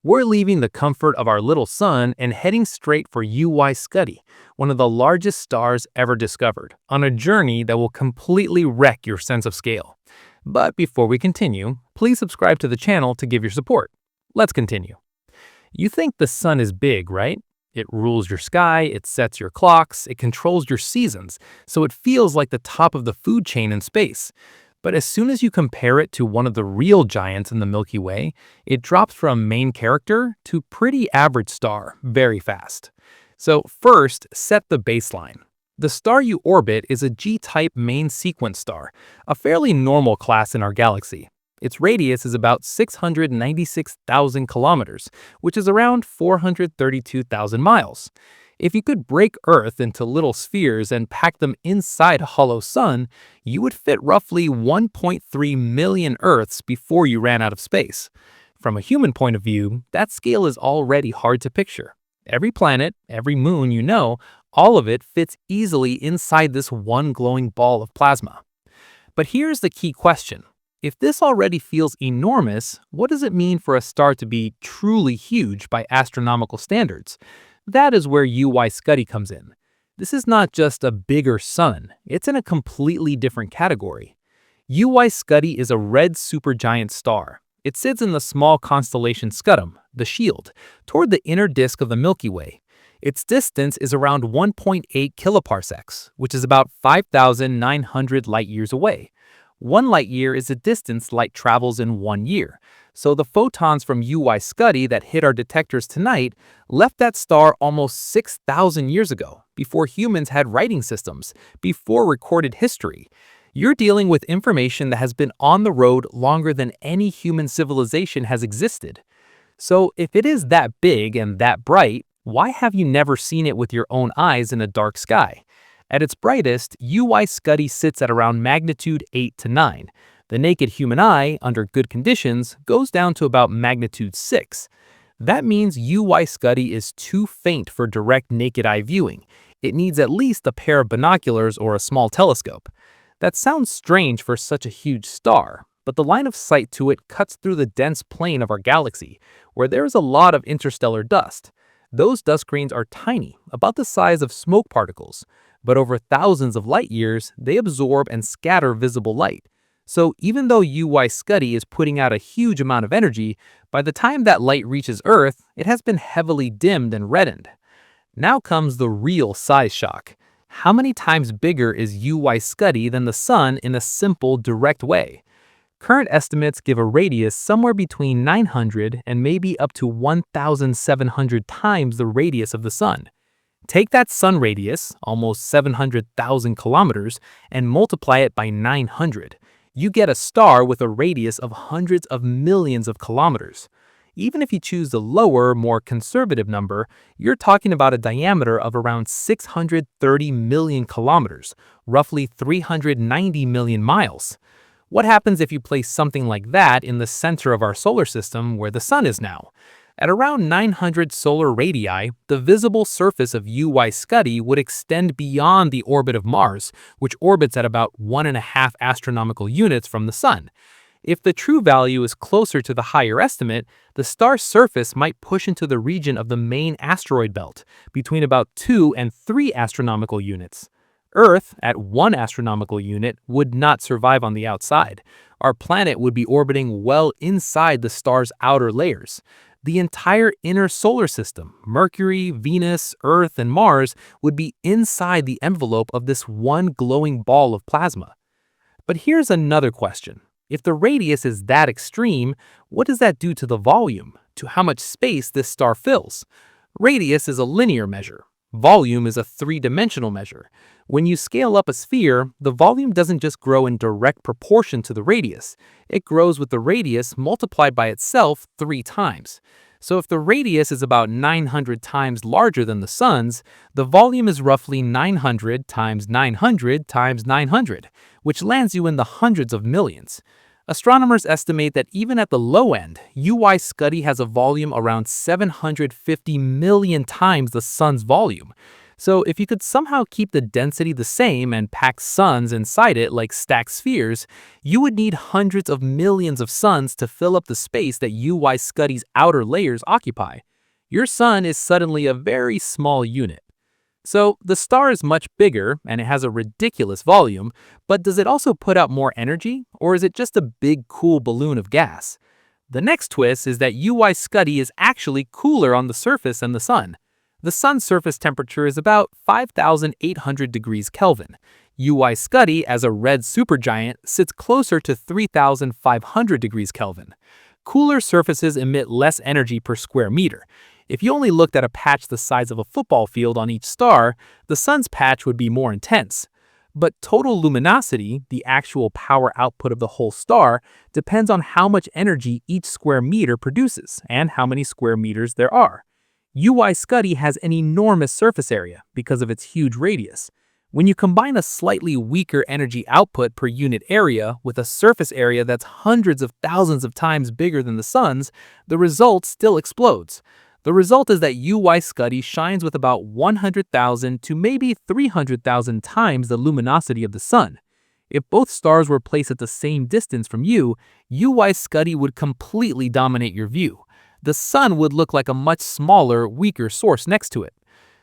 We're leaving the comfort of our little sun and heading straight for UY Scuti, one of the largest stars ever discovered, on a journey that will completely wreck your sense of scale. But before we continue, please subscribe to the channel to give your support. Let's continue. You think the sun is big, right? It rules your sky, it sets your clocks, it controls your seasons, so it feels like the top of the food chain in space. But as soon as you compare it to one of the real giants in the Milky Way, it drops from main character to pretty average star very fast. So first, set the baseline. The star you orbit is a G-type main sequence star, a fairly normal class in our galaxy. Its radius is about 696,000 kilometers, which is around 432,000 miles. If you could break Earth into little spheres and pack them inside a hollow sun, you would fit roughly 1.3 million Earths before you ran out of space. From a human point of view, that scale is already hard to picture. Every planet, every moon you know, all of it fits easily inside this one glowing ball of plasma. But here's the key question. If this already feels enormous, what does it mean for a star to be truly huge by astronomical standards? That is where UY Scuti comes in. This is not just a bigger sun, it's in a completely different category. UY Scuti is a red supergiant star. It sits in the small constellation Scutum, the shield, toward the inner disk of the Milky Way. Its distance is around 1.8 kiloparsecs, which is about 5,900 light-years away. 1 light-year is the distance light travels in 1 year. So the photons from UY Scuti that hit our detectors tonight left that star almost 6,000 years ago, before humans had writing systems, before recorded history. You're dealing with information that has been on the road longer than any human civilization has existed. So if it is that big and that bright, why have you never seen it with your own eyes in a dark sky? At its brightest, UY Scuti sits at around magnitude 8 to 9. The naked human eye, under good conditions, goes down to about magnitude 6. That means UY Scuti is too faint for direct naked eye viewing. It needs at least a pair of binoculars or a small telescope. That sounds strange for such a huge star, but the line of sight to it cuts through the dense plane of our galaxy, where there is a lot of interstellar dust. Those dust grains are tiny, about the size of smoke particles, but over thousands of light years, they absorb and scatter visible light. So even though UY Scuti is putting out a huge amount of energy, by the time that light reaches Earth, it has been heavily dimmed and reddened. Now comes the real size shock. How many times bigger is UY Scuti than the Sun in a simple, direct way? Current estimates give a radius somewhere between 900 and maybe up to 1,700 times the radius of the Sun. Take that sun radius, almost 700,000 kilometers, and multiply it by 900. You get a star with a radius of hundreds of millions of kilometers. Even if you choose the lower, more conservative number, you're talking about a diameter of around 630 million kilometers, roughly 390 million miles. What happens if you place something like that in the center of our solar system where the sun is now? At around 900 solar radii, the visible surface of UY Scuti would extend beyond the orbit of Mars, which orbits at about 1.5 astronomical units from the Sun. If the true value is closer to the higher estimate, the star's surface might push into the region of the main asteroid belt, between about 2 and 3 astronomical units. Earth, at 1 astronomical unit, would not survive on the outside. Our planet would be orbiting well inside the star's outer layers. The entire inner solar system, Mercury, Venus, Earth, and Mars, would be inside the envelope of this one glowing ball of plasma. But here's another question. If the radius is that extreme, what does that do to the volume, to how much space this star fills? Radius is a linear measure. Volume is a three-dimensional measure. When you scale up a sphere, the volume doesn't just grow in direct proportion to the radius. It grows with the radius multiplied by itself 3 times. So if the radius is about 900 times larger than the Sun's, the volume is roughly 900 times 900 times 900, which lands you in the hundreds of millions. Astronomers estimate that even at the low end, UY Scuti has a volume around 750 million times the Sun's volume. So if you could somehow keep the density the same and pack suns inside it like stacked spheres, you would need hundreds of millions of suns to fill up the space that UY Scuti's outer layers occupy. Your sun is suddenly a very small unit. So the star is much bigger and it has a ridiculous volume, but does it also put out more energy, or is it just a big cool balloon of gas? The next twist is that UY Scuti is actually cooler on the surface than the sun. The sun's surface temperature is about 5,800 degrees Kelvin. UY Scuti, as a red supergiant, sits closer to 3,500 degrees Kelvin. Cooler surfaces emit less energy per square meter. If you only looked at a patch the size of a football field on each star, the sun's patch would be more intense. But total luminosity, the actual power output of the whole star, depends on how much energy each square meter produces and how many square meters there are. UY Scuti has an enormous surface area because of its huge radius. When you combine a slightly weaker energy output per unit area with a surface area that's hundreds of thousands of times bigger than the sun's, the result still explodes. The result is that UY Scuti shines with about 100,000 to maybe 300,000 times the luminosity of the sun. If both stars were placed at the same distance from you, UY Scuti would completely dominate your view. The sun would look like a much smaller, weaker source next to it.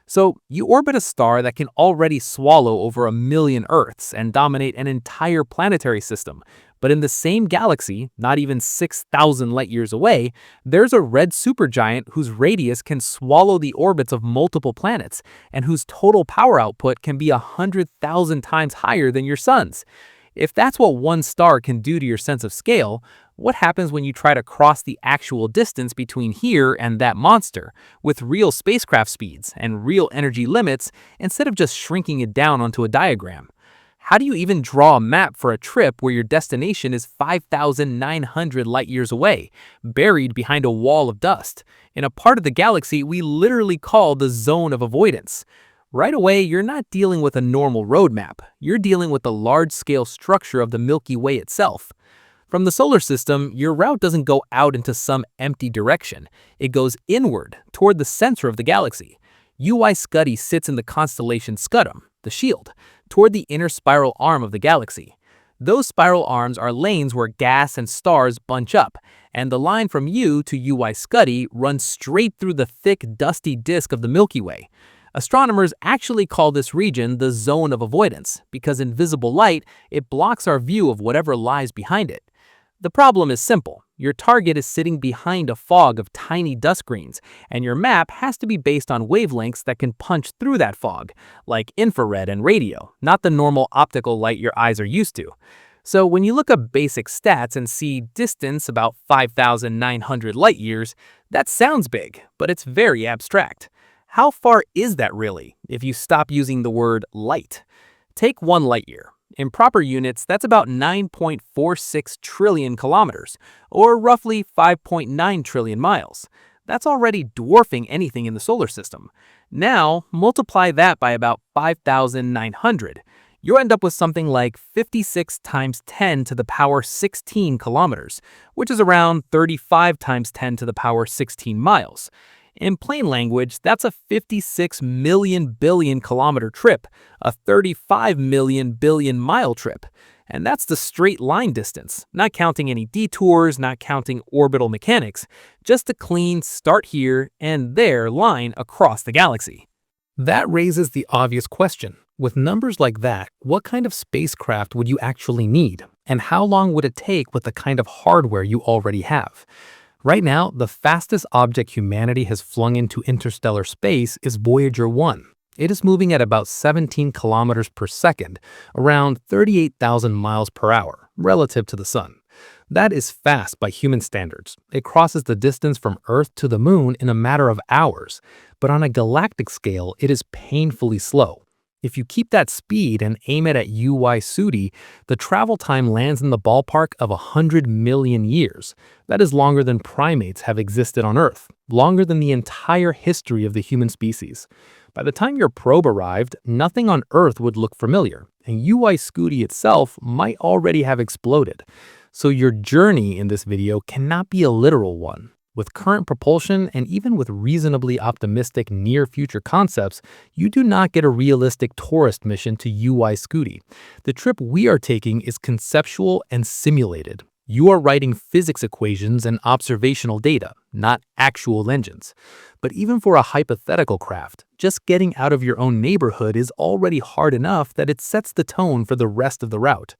So you orbit a star that can already swallow over 1,000,000 Earths and dominate an entire planetary system. But in the same galaxy, not even 6,000 light-years away, there's a red supergiant whose radius can swallow the orbits of multiple planets and whose total power output can be 100,000 times higher than your sun's. If that's what one star can do to your sense of scale, what happens when you try to cross the actual distance between here and that monster with real spacecraft speeds and real energy limits instead of just shrinking it down onto a diagram? How do you even draw a map for a trip where your destination is 5,900 light-years away, buried behind a wall of dust, in a part of the galaxy we literally call the zone of avoidance? Right away, you're not dealing with a normal roadmap. You're dealing with the large-scale structure of the Milky Way itself. From the solar system, your route doesn't go out into some empty direction. It goes inward, toward the center of the galaxy. UY Scuti sits in the constellation Scutum, the shield, toward the inner spiral arm of the galaxy. Those spiral arms are lanes where gas and stars bunch up, and the line from you to UY Scuti runs straight through the thick, dusty disk of the Milky Way. Astronomers actually call this region the zone of avoidance because in visible light, it blocks our view of whatever lies behind it. The problem is simple. Your target is sitting behind a fog of tiny dust grains, and your map has to be based on wavelengths that can punch through that fog, like infrared and radio, not the normal optical light your eyes are used to. So when you look up basic stats and see distance about 5,900 light-years, that sounds big, but it's very abstract. How far is that really, if you stop using the word light? Take 1 light-year. In proper units, that's about 9.46 trillion kilometers, or roughly 5.9 trillion miles. That's already dwarfing anything in the solar system. Now, multiply that by about 5,900. You'll end up with something like 56 times 10 to the power 16 kilometers, which is around 35 times 10 to the power 16 miles. In plain language, that's a 56 million billion kilometer trip, a 35 million billion mile trip. And that's the straight line distance, not counting any detours, not counting orbital mechanics, just a clean start here and there line across the galaxy. That raises the obvious question. With numbers like that, what kind of spacecraft would you actually need? And how long would it take with the kind of hardware you already have? Right now, the fastest object humanity has flung into interstellar space is Voyager 1. It is moving at about 17 kilometers per second, around 38,000 miles per hour, relative to the sun. That is fast by human standards. It crosses the distance from Earth to the moon in a matter of hours, but on a galactic scale, it is painfully slow. If you keep that speed and aim it at UY Scuti, the travel time lands in the ballpark of 100 million years. That is longer than primates have existed on Earth, longer than the entire history of the human species. By the time your probe arrived, nothing on Earth would look familiar, and UY Scuti itself might already have exploded. So your journey in this video cannot be a literal one. With current propulsion and even with reasonably optimistic near-future concepts, you do not get a realistic tourist mission to UY Scuti. The trip we are taking is conceptual and simulated. You are writing physics equations and observational data, not actual engines. But even for a hypothetical craft, just getting out of your own neighborhood is already hard enough that it sets the tone for the rest of the route.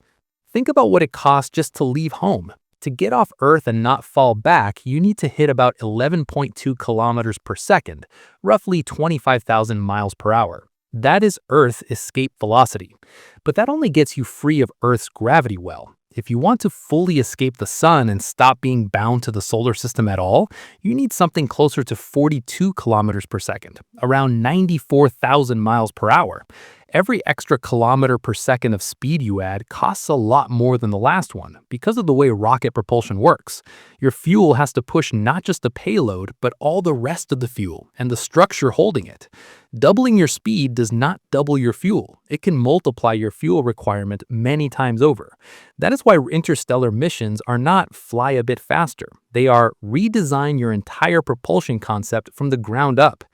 Think about what it costs just to leave home. To get off Earth and not fall back, you need to hit about 11.2 kilometers per second, roughly 25,000 miles per hour. That is Earth escape velocity. But that only gets you free of Earth's gravity well. If you want to fully escape the sun and stop being bound to the solar system at all, you need something closer to 42 kilometers per second, around 94,000 miles per hour. Every extra kilometer per second of speed you add costs a lot more than the last one because of the way rocket propulsion works. Your fuel has to push not just the payload, but all the rest of the fuel and the structure holding it. Doubling your speed does not double your fuel. It can multiply your fuel requirement many times over. That is why interstellar missions are not fly a bit faster. They are redesign your entire propulsion concept from the ground up.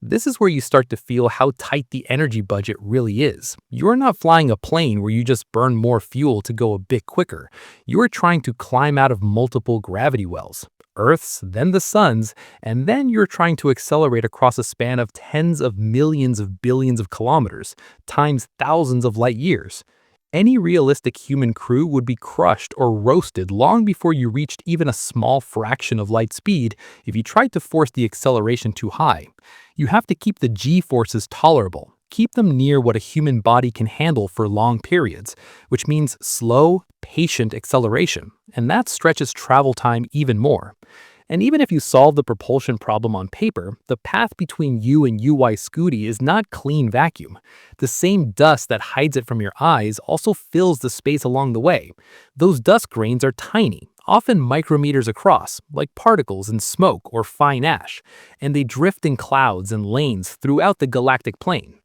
This is where you start to feel how tight the energy budget really is. You're not flying a plane where you just burn more fuel to go a bit quicker. You're trying to climb out of multiple gravity wells, Earth's, then the sun's, and then you're trying to accelerate across a span of tens of millions of billions of kilometers, times thousands of light years. Any realistic human crew would be crushed or roasted long before you reached even a small fraction of light speed if you tried to force the acceleration too high. You have to keep the g-forces tolerable, keep them near what a human body can handle for long periods, which means slow, patient acceleration, and that stretches travel time even more. And even if you solve the propulsion problem on paper, the path between you and UY Scuti is not clean vacuum. The same dust that hides it from your eyes also fills the space along the way. Those dust grains are tiny, often micrometers across, like particles in smoke or fine ash, and they drift in clouds and lanes throughout the galactic plane.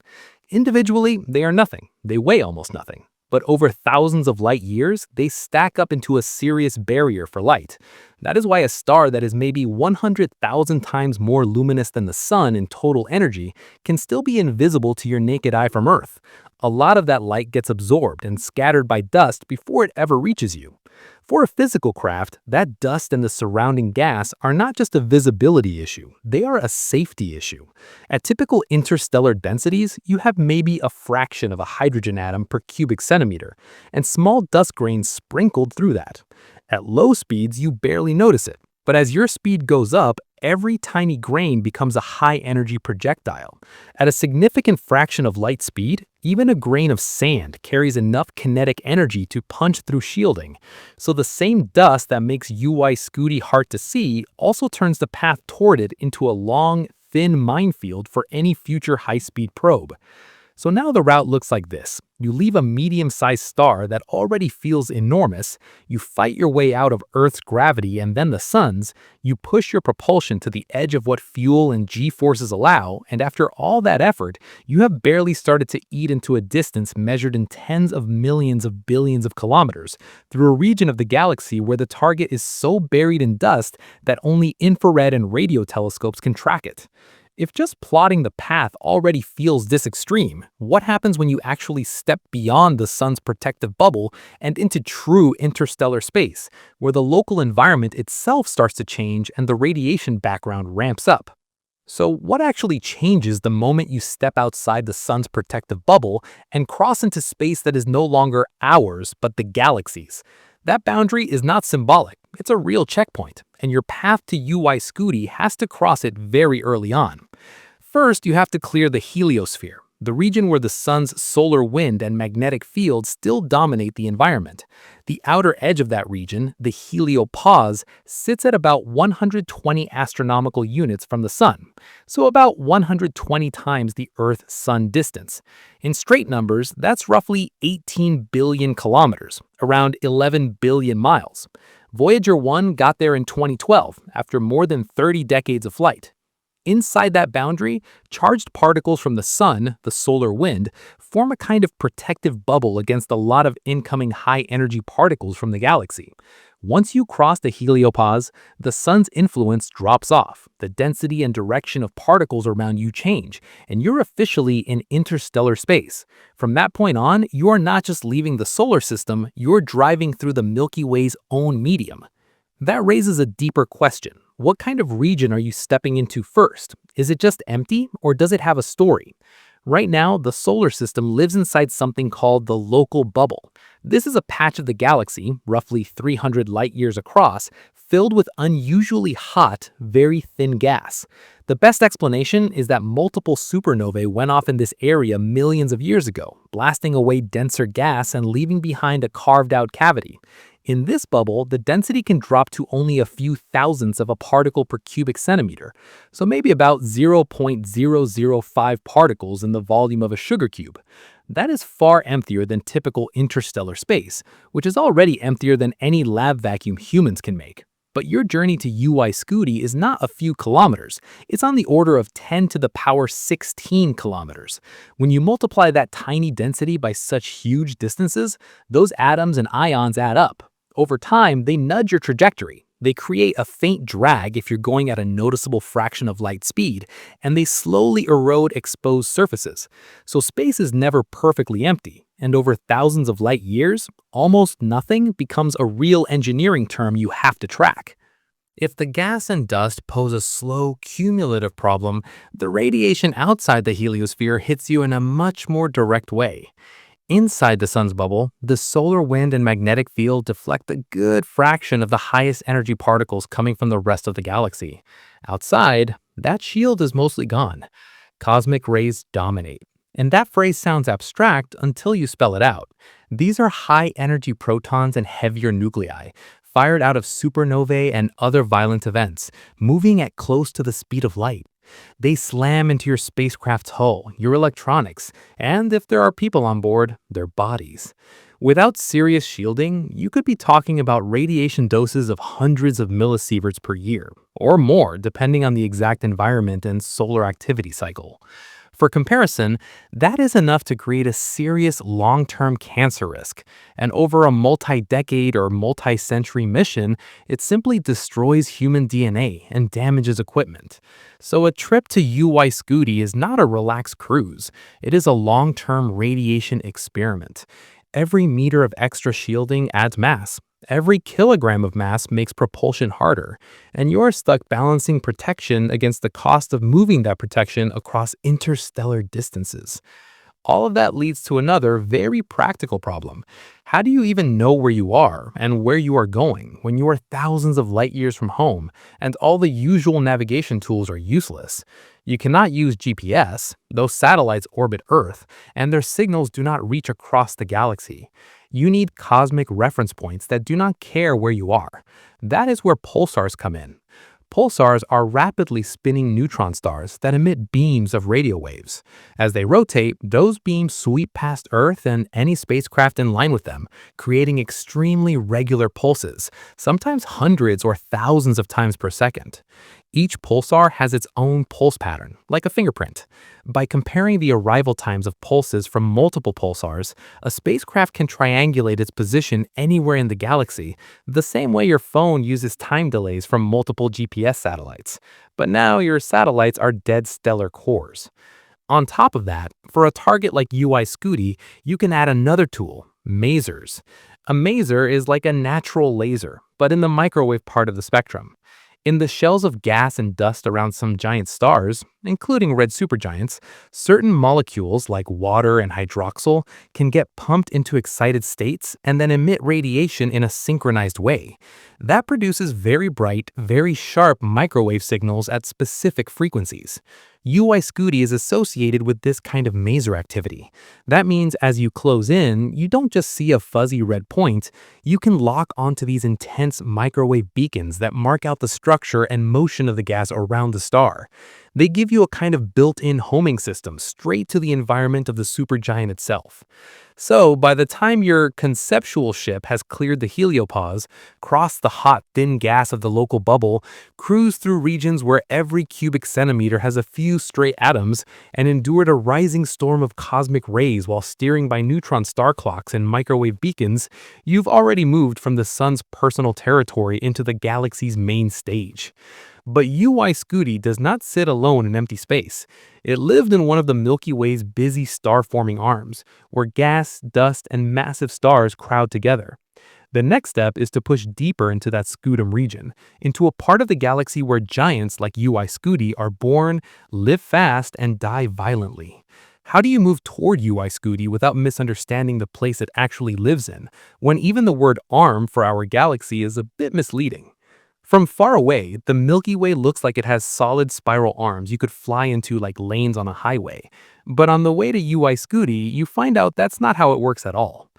Individually, they are nothing. They weigh almost nothing. But over thousands of light years, they stack up into a serious barrier for light. That is why a star that is maybe 100,000 times more luminous than the sun in total energy can still be invisible to your naked eye from Earth. A lot of that light gets absorbed and scattered by dust before it ever reaches you. For a physical craft, that dust and the surrounding gas are not just a visibility issue, they are a safety issue. At typical interstellar densities, you have maybe a fraction of a hydrogen atom per cubic centimeter, and small dust grains sprinkled through that. At low speeds, you barely notice it. But as your speed goes up, every tiny grain becomes a high-energy projectile. At a significant fraction of light speed, even a grain of sand carries enough kinetic energy to punch through shielding. So the same dust that makes UY Scuti hard to see also turns the path toward it into a long, thin minefield for any future high-speed probe. So now the route looks like this. You leave a medium-sized star that already feels enormous, you fight your way out of Earth's gravity and then the sun's, you push your propulsion to the edge of what fuel and g-forces allow, and after all that effort, you have barely started to eat into a distance measured in tens of millions of billions of kilometers, through a region of the galaxy where the target is so buried in dust that only infrared and radio telescopes can track it. If just plotting the path already feels this extreme, what happens when you actually step beyond the sun's protective bubble and into true interstellar space, where the local environment itself starts to change and the radiation background ramps up? So what actually changes the moment you step outside the sun's protective bubble and cross into space that is no longer ours, but the galaxy's? That boundary is not symbolic, it's a real checkpoint, and your path to UY Scuti has to cross it very early on. First, you have to clear the heliosphere, the region where the sun's solar wind and magnetic field still dominate the environment. The outer edge of that region, the heliopause, sits at about 120 astronomical units from the sun, so about 120 times the Earth-Sun distance. In straight numbers, that's roughly 18 billion kilometers, around 11 billion miles. Voyager 1 got there in 2012, after more than 30 decades of flight. Inside that boundary, charged particles from the sun, the solar wind, form a kind of protective bubble against a lot of incoming high-energy particles from the galaxy. Once you cross the heliopause, the sun's influence drops off, the density and direction of particles around you change, and you're officially in interstellar space. From that point on, you are not just leaving the solar system, you're driving through the Milky Way's own medium. That raises a deeper question. What kind of region are you stepping into first? Is it just empty, or does it have a story? Right now, the solar system lives inside something called the local bubble. This is a patch of the galaxy, roughly 300 light-years across, filled with unusually hot, very thin gas. The best explanation is that multiple supernovae went off in this area millions of years ago, blasting away denser gas and leaving behind a carved-out cavity. In this bubble, the density can drop to only a few thousandths of a particle per cubic centimeter, so maybe about 0.005 particles in the volume of a sugar cube. That is far emptier than typical interstellar space, which is already emptier than any lab vacuum humans can make. But your journey to UY Scuti is not a few kilometers, it's on the order of 10 to the power 16 kilometers. When you multiply that tiny density by such huge distances, those atoms and ions add up. Over time, they nudge your trajectory. They create a faint drag if you're going at a noticeable fraction of light speed, and they slowly erode exposed surfaces. So space is never perfectly empty, and over thousands of light years, almost nothing becomes a real engineering term you have to track. If the gas and dust pose a slow, cumulative problem, the radiation outside the heliosphere hits you in a much more direct way. Inside the sun's bubble, the solar wind and magnetic field deflect a good fraction of the highest energy particles coming from the rest of the galaxy. Outside, that shield is mostly gone. Cosmic rays dominate. And that phrase sounds abstract until you spell it out. These are high-energy protons and heavier nuclei, fired out of supernovae and other violent events, moving at close to the speed of light. They slam into your spacecraft's hull, your electronics, and if there are people on board, their bodies. Without serious shielding, you could be talking about radiation doses of hundreds of millisieverts per year, or more depending on the exact environment and solar activity cycle. For comparison, that is enough to create a serious long-term cancer risk, and over a multi-decade or multi-century mission, it simply destroys human DNA and damages equipment. So a trip to UY Scuti is not a relaxed cruise, it is a long-term radiation experiment. Every meter of extra shielding adds mass. Every kilogram of mass makes propulsion harder, and you're stuck balancing protection against the cost of moving that protection across interstellar distances. All of that leads to another very practical problem. How do you even know where you are and where you are going when you are thousands of light years from home and all the usual navigation tools are useless? You cannot use GPS, those satellites orbit Earth, and their signals do not reach across the galaxy. You need cosmic reference points that do not care where you are. That is where pulsars come in. Pulsars are rapidly spinning neutron stars that emit beams of radio waves. As they rotate, those beams sweep past Earth and any spacecraft in line with them, creating extremely regular pulses, sometimes hundreds or thousands of times per second. Each pulsar has its own pulse pattern, like a fingerprint. By comparing the arrival times of pulses from multiple pulsars, a spacecraft can triangulate its position anywhere in the galaxy, the same way your phone uses time delays from multiple GPS satellites. But now your satellites are dead stellar cores. On top of that, for a target like UY Scuti, you can add another tool, masers. A maser is like a natural laser, but in the microwave part of the spectrum. In the shells of gas and dust around some giant stars, including red supergiants, certain molecules like water and hydroxyl can get pumped into excited states and then emit radiation in a synchronized way. That produces very bright, very sharp microwave signals at specific frequencies. UY Scuti is associated with this kind of maser activity. That means as you close in, you don't just see a fuzzy red point, you can lock onto these intense microwave beacons that mark out the structure and motion of the gas around the star. They give you a kind of built-in homing system straight to the environment of the supergiant itself. So, by the time your conceptual ship has cleared the heliopause, crossed the hot, thin gas of the local bubble, cruised through regions where every cubic centimeter has a few stray atoms, and endured a rising storm of cosmic rays while steering by neutron star clocks and microwave beacons, you've already moved from the sun's personal territory into the galaxy's main stage. But UY Scuti does not sit alone in empty space. It lived in one of the Milky Way's busy star-forming arms, where gas, dust, and massive stars crowd together. The next step is to push deeper into that scutum region, into a part of the galaxy where giants like UY Scuti are born, live fast, and die violently. How do you move toward UY Scuti without misunderstanding the place it actually lives in, when even the word arm for our galaxy is a bit misleading? From far away, the Milky Way looks like it has solid spiral arms you could fly into like lanes on a highway. But on the way to UY Scuti, you find out that's not how it works at all.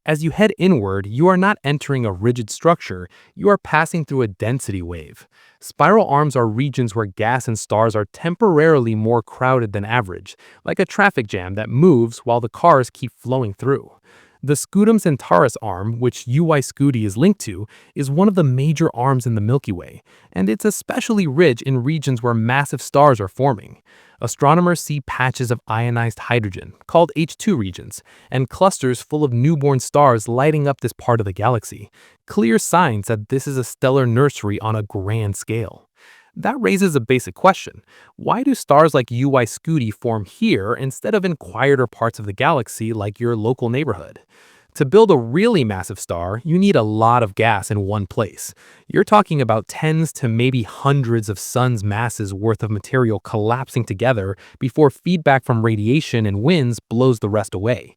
As you head inward, you are not entering a rigid structure, you are passing through a density wave. Spiral arms are regions where gas and stars are temporarily more crowded than average, like a traffic jam that moves while the cars keep flowing through. The Scutum Centaurus arm, which UY Scuti is linked to, is one of the major arms in the Milky Way, and it's especially rich in regions where massive stars are forming. Astronomers see patches of ionized hydrogen, called H2 regions, and clusters full of newborn stars lighting up this part of the galaxy, clear signs that this is a stellar nursery on a grand scale. That raises a basic question. Why do stars like UY Scuti form here instead of in quieter parts of the galaxy like your local neighborhood? To build a really massive star, you need a lot of gas in one place. You're talking about tens to maybe hundreds of suns' masses worth of material collapsing together before feedback from radiation and winds blows the rest away.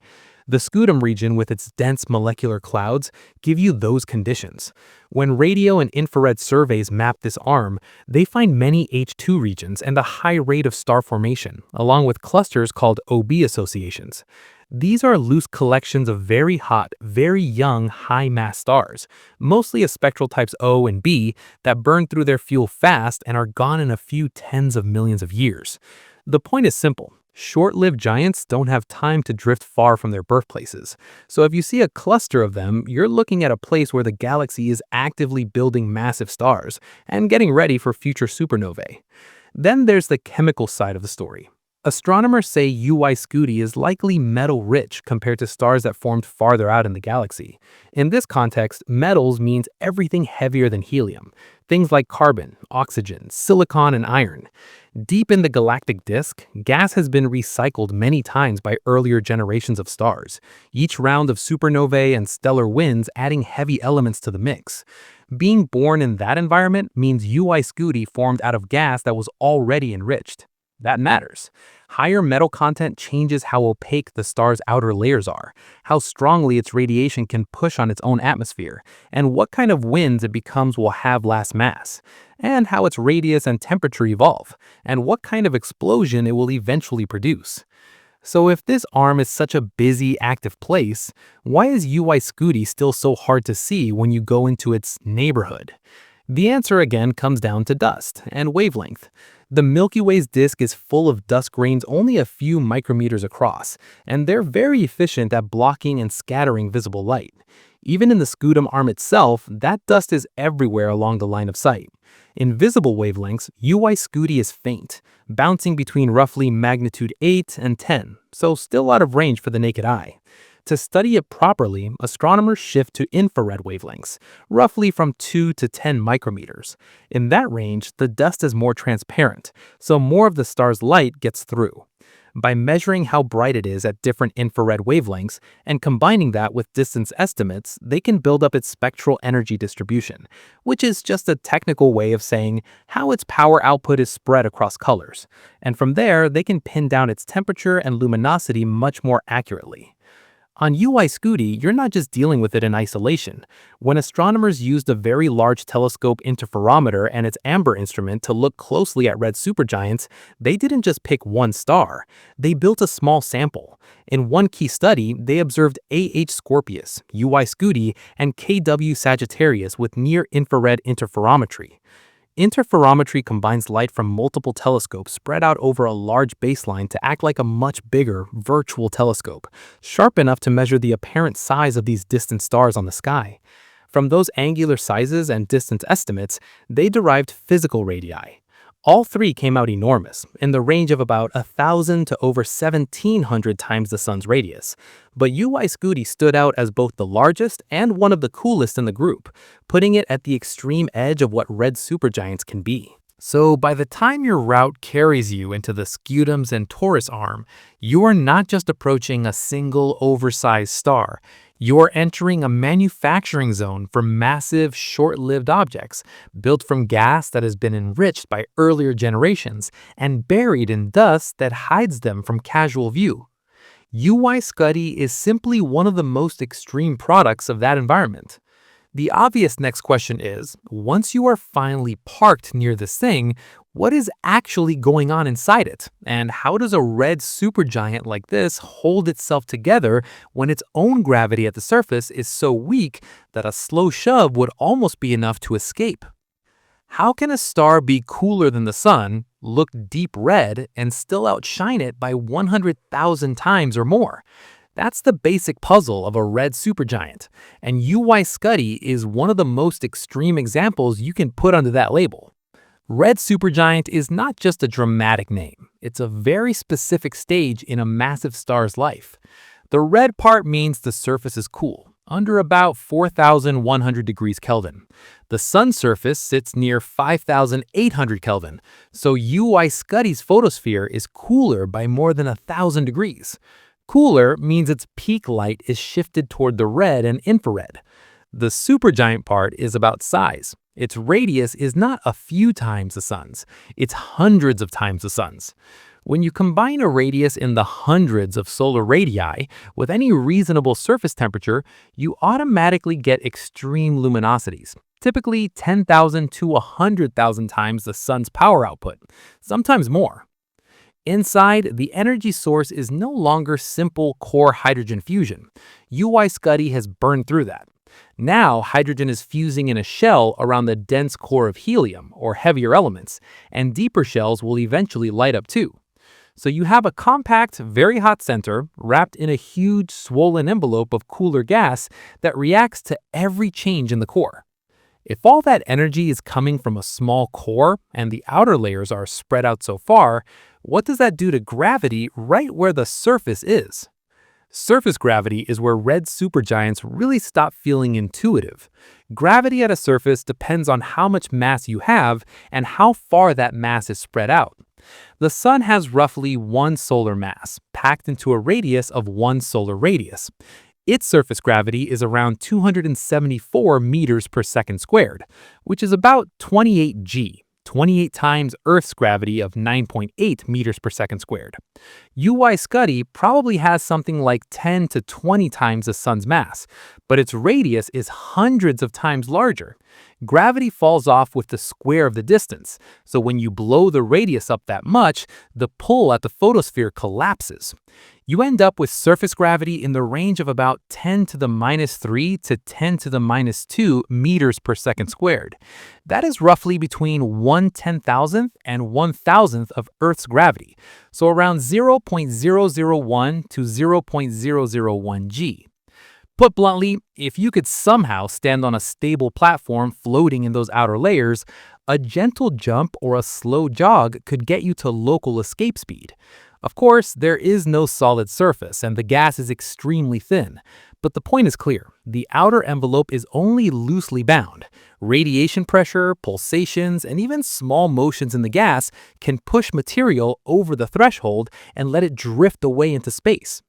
The scutum region with its dense molecular clouds give you those conditions. When radio and infrared surveys map this arm, they find many H2 regions and a high rate of star formation, along with clusters called OB associations. These are loose collections of very hot, very young, high-mass stars, mostly of spectral types O and B, that burn through their fuel fast and are gone in a few tens of millions of years. The point is simple. Short-lived giants don't have time to drift far from their birthplaces. So if you see a cluster of them, you're looking at a place where the galaxy is actively building massive stars and getting ready for future supernovae. Then there's the chemical side of the story. Astronomers say UY Scuti is likely metal-rich compared to stars that formed farther out in the galaxy. In this context, metals means everything heavier than helium, things like carbon, oxygen, silicon, and iron. Deep in the galactic disk, gas has been recycled many times by earlier generations of stars, each round of supernovae and stellar winds adding heavy elements to the mix. Being born in that environment means UY Scuti formed out of gas that was already enriched. That matters. Higher metal content changes how opaque the star's outer layers are, how strongly its radiation can push on its own atmosphere, and what kind of winds it becomes will have last mass, and how its radius and temperature evolve, and what kind of explosion it will eventually produce. So if this arm is such a busy, active place, why is UY Scuti still so hard to see when you go into its neighborhood? The answer again comes down to dust and wavelength. The Milky Way's disk is full of dust grains only a few micrometers across, and they're very efficient at blocking and scattering visible light. Even in the scutum arm itself, that dust is everywhere along the line of sight. In visible wavelengths, UY Scuti is faint, bouncing between roughly magnitude 8 and 10, so still out of range for the naked eye. To study it properly, astronomers shift to infrared wavelengths, roughly from 2 to 10 micrometers. In that range, the dust is more transparent, so more of the star's light gets through. By measuring how bright it is at different infrared wavelengths and combining that with distance estimates, they can build up its spectral energy distribution, which is just a technical way of saying how its power output is spread across colors. And from there, they can pin down its temperature and luminosity much more accurately. On UY Scuti, you're not just dealing with it in isolation. When astronomers used a very large telescope interferometer and its amber instrument to look closely at red supergiants, they didn't just pick one star. They built a small sample. In one key study, they observed AH Scorpius, UY Scuti, and KW Sagittarius with near-infrared interferometry. Interferometry combines light from multiple telescopes spread out over a large baseline to act like a much bigger, virtual telescope, sharp enough to measure the apparent size of these distant stars on the sky. From those angular sizes and distance estimates, they derived physical radii. All three came out enormous, in the range of about 1,000 to over 1,700 times the sun's radius. But UY Scuti stood out as both the largest and one of the coolest in the group, putting it at the extreme edge of what red supergiants can be. So by the time your route carries you into the Scutums and Taurus arm, you are not just approaching a single oversized star. You're entering a manufacturing zone for massive, short-lived objects built from gas that has been enriched by earlier generations and buried in dust that hides them from casual view. UY Scuti is simply one of the most extreme products of that environment. The obvious next question is, once you are finally parked near this thing, what is actually going on inside it? And how does a red supergiant like this hold itself together when its own gravity at the surface is so weak that a slow shove would almost be enough to escape? How can a star be cooler than the sun, look deep red, and still outshine it by 100,000 times or more? That's the basic puzzle of a red supergiant, and UY Scuti is one of the most extreme examples you can put under that label. Red supergiant is not just a dramatic name, it's a very specific stage in a massive star's life. The red part means the surface is cool, under about 4,100 degrees Kelvin. The sun's surface sits near 5,800 Kelvin, so UY Scuti's photosphere is cooler by more than 1,000 degrees. Cooler means its peak light is shifted toward the red and infrared. The supergiant part is about size. Its radius is not a few times the sun's, it's hundreds of times the sun's. When you combine a radius in the hundreds of solar radii with any reasonable surface temperature, you automatically get extreme luminosities, typically 10,000 to 100,000 times the sun's power output, sometimes more. Inside, the energy source is no longer simple core hydrogen fusion. UY Scuti has burned through that. Now, hydrogen is fusing in a shell around the dense core of helium, or heavier elements, and deeper shells will eventually light up too. So you have a compact, very hot center wrapped in a huge, swollen envelope of cooler gas that reacts to every change in the core. If all that energy is coming from a small core and the outer layers are spread out so far, what does that do to gravity right where the surface is? Surface gravity is where red supergiants really stop feeling intuitive. Gravity at a surface depends on how much mass you have and how far that mass is spread out. The sun has roughly one solar mass, packed into a radius of one solar radius. Its surface gravity is around 274 meters per second squared, which is about 28 g, 28 times Earth's gravity of 9.8 meters per second squared. UY Scuti probably has something like 10 to 20 times the sun's mass, but its radius is hundreds of times larger. Gravity falls off with the square of the distance, so when you blow the radius up that much, the pull at the photosphere collapses. You end up with surface gravity in the range of about 10 to the minus 3 to 10 to the minus 2 meters per second squared. That is roughly between 1/10,000th and 1,000th of Earth's gravity, so around 0.001 to 0.001 g. Put bluntly, if you could somehow stand on a stable platform floating in those outer layers, a gentle jump or a slow jog could get you to local escape speed. Of course, there is no solid surface and the gas is extremely thin. But the point is clear, the outer envelope is only loosely bound. Radiation pressure, pulsations, and even small motions in the gas can push material over the threshold and let it drift away into space.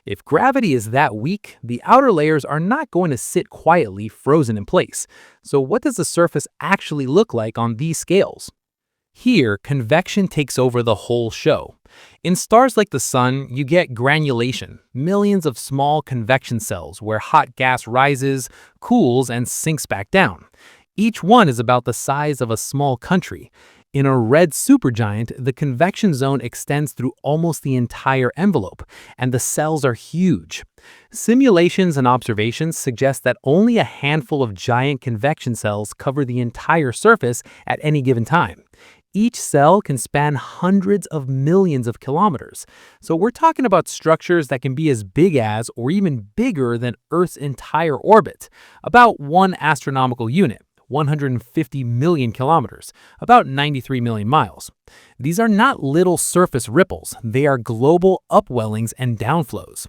If gravity is that weak, the outer layers are not going to sit quietly frozen in place. So what does the surface actually look like on these scales? Here, convection takes over the whole show. In stars like the sun, you get granulation, millions of small convection cells where hot gas rises, cools, and sinks back down. Each one is about the size of a small country. In a red supergiant, the convection zone extends through almost the entire envelope, and the cells are huge. Simulations and observations suggest that only a handful of giant convection cells cover the entire surface at any given time. Each cell can span hundreds of millions of kilometers. So we're talking about structures that can be as big as or even bigger than Earth's entire orbit, about 1 astronomical unit. 150 million kilometers, about 93 million miles. These are not little surface ripples, they are global upwellings and downflows.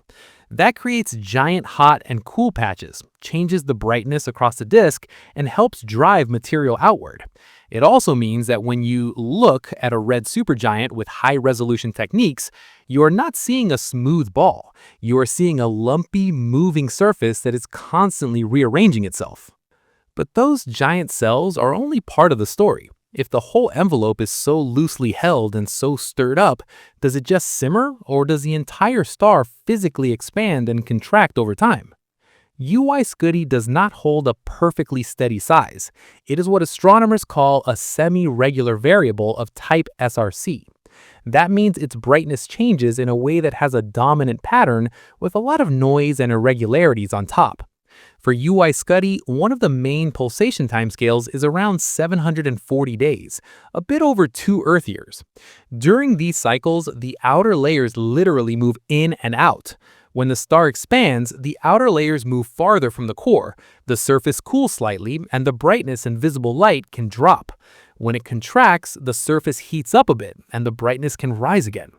That creates giant hot and cool patches, changes the brightness across the disk, and helps drive material outward. It also means that when you look at a red supergiant with high-resolution techniques, you are not seeing a smooth ball. You are seeing a lumpy, moving surface that is constantly rearranging itself. But those giant cells are only part of the story. If the whole envelope is so loosely held and so stirred up, does it just simmer, or does the entire star physically expand and contract over time? UY Scuti does not hold a perfectly steady size. It is what astronomers call a semi-regular variable of type SRC. That means its brightness changes in a way that has a dominant pattern with a lot of noise and irregularities on top. For UY Scuti, one of the main pulsation timescales is around 740 days, a bit over 2 Earth years. During these cycles, the outer layers literally move in and out. When the star expands, the outer layers move farther from the core, the surface cools slightly, and the brightness and visible light can drop. When it contracts, the surface heats up a bit, and the brightness can rise again.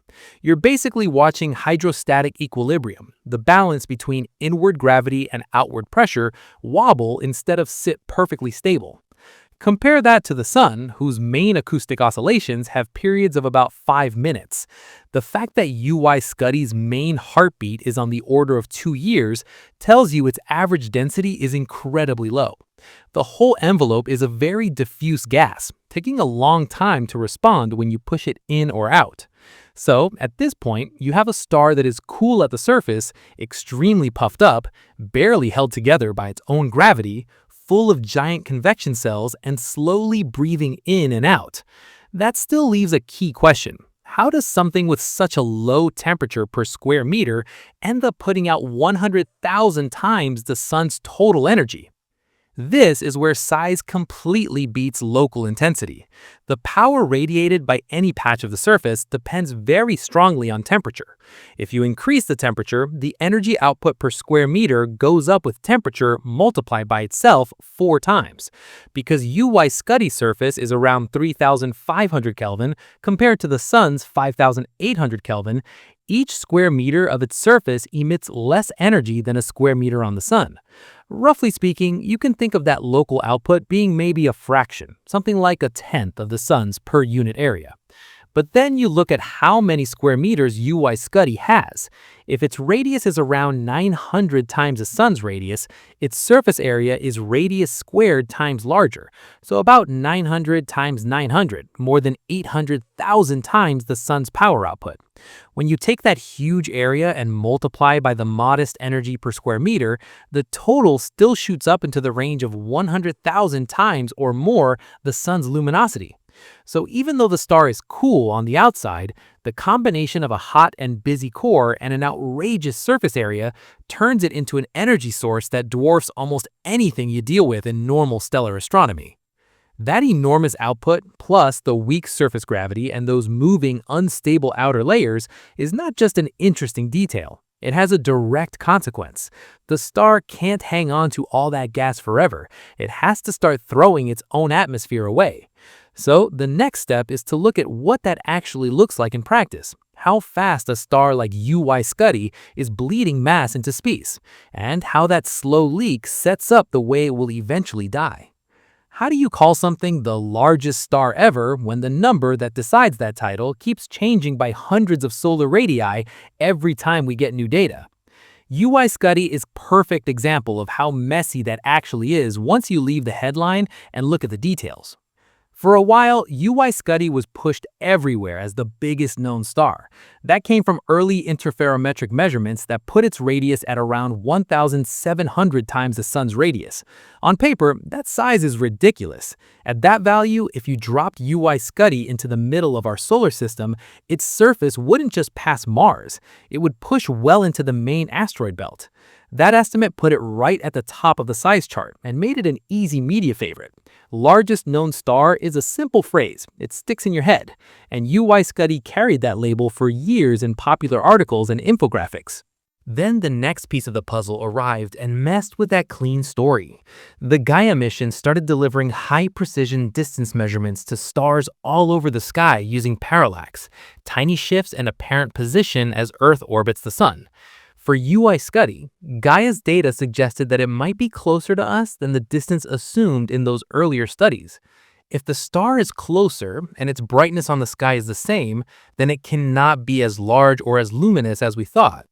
You're basically watching hydrostatic equilibrium, the balance between inward gravity and outward pressure, wobble instead of sit perfectly stable. Compare that to the Sun, whose main acoustic oscillations have periods of about 5 minutes. The fact that UY Scuti's main heartbeat is on the order of 2 years tells you its average density is incredibly low. The whole envelope is a very diffuse gas, taking a long time to respond when you push it in or out. So, at this point, you have a star that is cool at the surface, extremely puffed up, barely held together by its own gravity, full of giant convection cells, and slowly breathing in and out. That still leaves a key question. How does something with such a low temperature per square meter end up putting out 100,000 times the sun's total energy? This is where size completely beats local intensity. The power radiated by any patch of the surface depends very strongly on temperature. If you increase the temperature, the energy output per square meter goes up with temperature multiplied by itself 4 times. Because UY Scuti's surface is around 3,500 Kelvin compared to the sun's 5,800 Kelvin, each square meter of its surface emits less energy than a square meter on the sun. Roughly speaking, you can think of that local output being maybe a fraction, something like a tenth of the sun's per unit area. But then you look at how many square meters UY Scuti has. If its radius is around 900 times the sun's radius, its surface area is radius squared times larger, so about 900 times 900, more than 800,000 times the sun's power output. When you take that huge area and multiply by the modest energy per square meter, the total still shoots up into the range of 100,000 times or more the sun's luminosity. So even though the star is cool on the outside, the combination of a hot and busy core and an outrageous surface area turns it into an energy source that dwarfs almost anything you deal with in normal stellar astronomy. That enormous output, plus the weak surface gravity and those moving, unstable outer layers, is not just an interesting detail. It has a direct consequence. The star can't hang on to all that gas forever. It has to start throwing its own atmosphere away. So the next step is to look at what that actually looks like in practice, how fast a star like UY Scuti is bleeding mass into space, and how that slow leak sets up the way it will eventually die. How do you call something the largest star ever when the number that decides that title keeps changing by hundreds of solar radii every time we get new data? UY Scuti is a perfect example of how messy that actually is once you leave the headline and look at the details. For a while, UY Scuti was pushed everywhere as the biggest known star. That came from early interferometric measurements that put its radius at around 1,700 times the sun's radius. On paper, that size is ridiculous. At that value, if you dropped UY Scuti into the middle of our solar system, its surface wouldn't just pass Mars, it would push well into the main asteroid belt. That estimate put it right at the top of the size chart and made it an easy media favorite. Largest known star is a simple phrase, it sticks in your head, and UY Scuti carried that label for years in popular articles and infographics. Then the next piece of the puzzle arrived and messed with that clean story. The Gaia mission started delivering high-precision distance measurements to stars all over the sky using parallax, tiny shifts in apparent position as Earth orbits the sun. For UY Scuti, Gaia's data suggested that it might be closer to us than the distance assumed in those earlier studies. If the star is closer and its brightness on the sky is the same, then it cannot be as large or as luminous as we thought.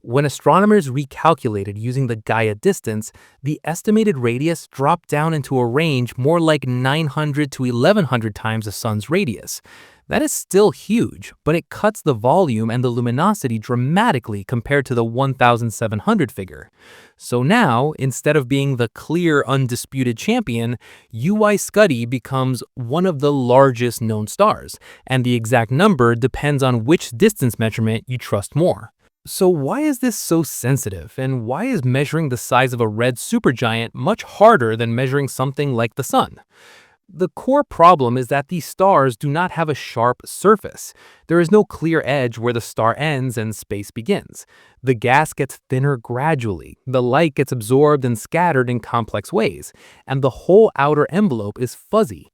When astronomers recalculated using the Gaia distance, the estimated radius dropped down into a range more like 900 to 1100 times the sun's radius. That is still huge, but it cuts the volume and the luminosity dramatically compared to the 1,700 figure. So now, instead of being the clear, undisputed champion, UY Scuti becomes one of the largest known stars, and the exact number depends on which distance measurement you trust more. So why is this so sensitive, and why is measuring the size of a red supergiant much harder than measuring something like the sun? The core problem is that these stars do not have a sharp surface. There is no clear edge where the star ends and space begins. The gas gets thinner gradually, the light gets absorbed and scattered in complex ways, and the whole outer envelope is fuzzy.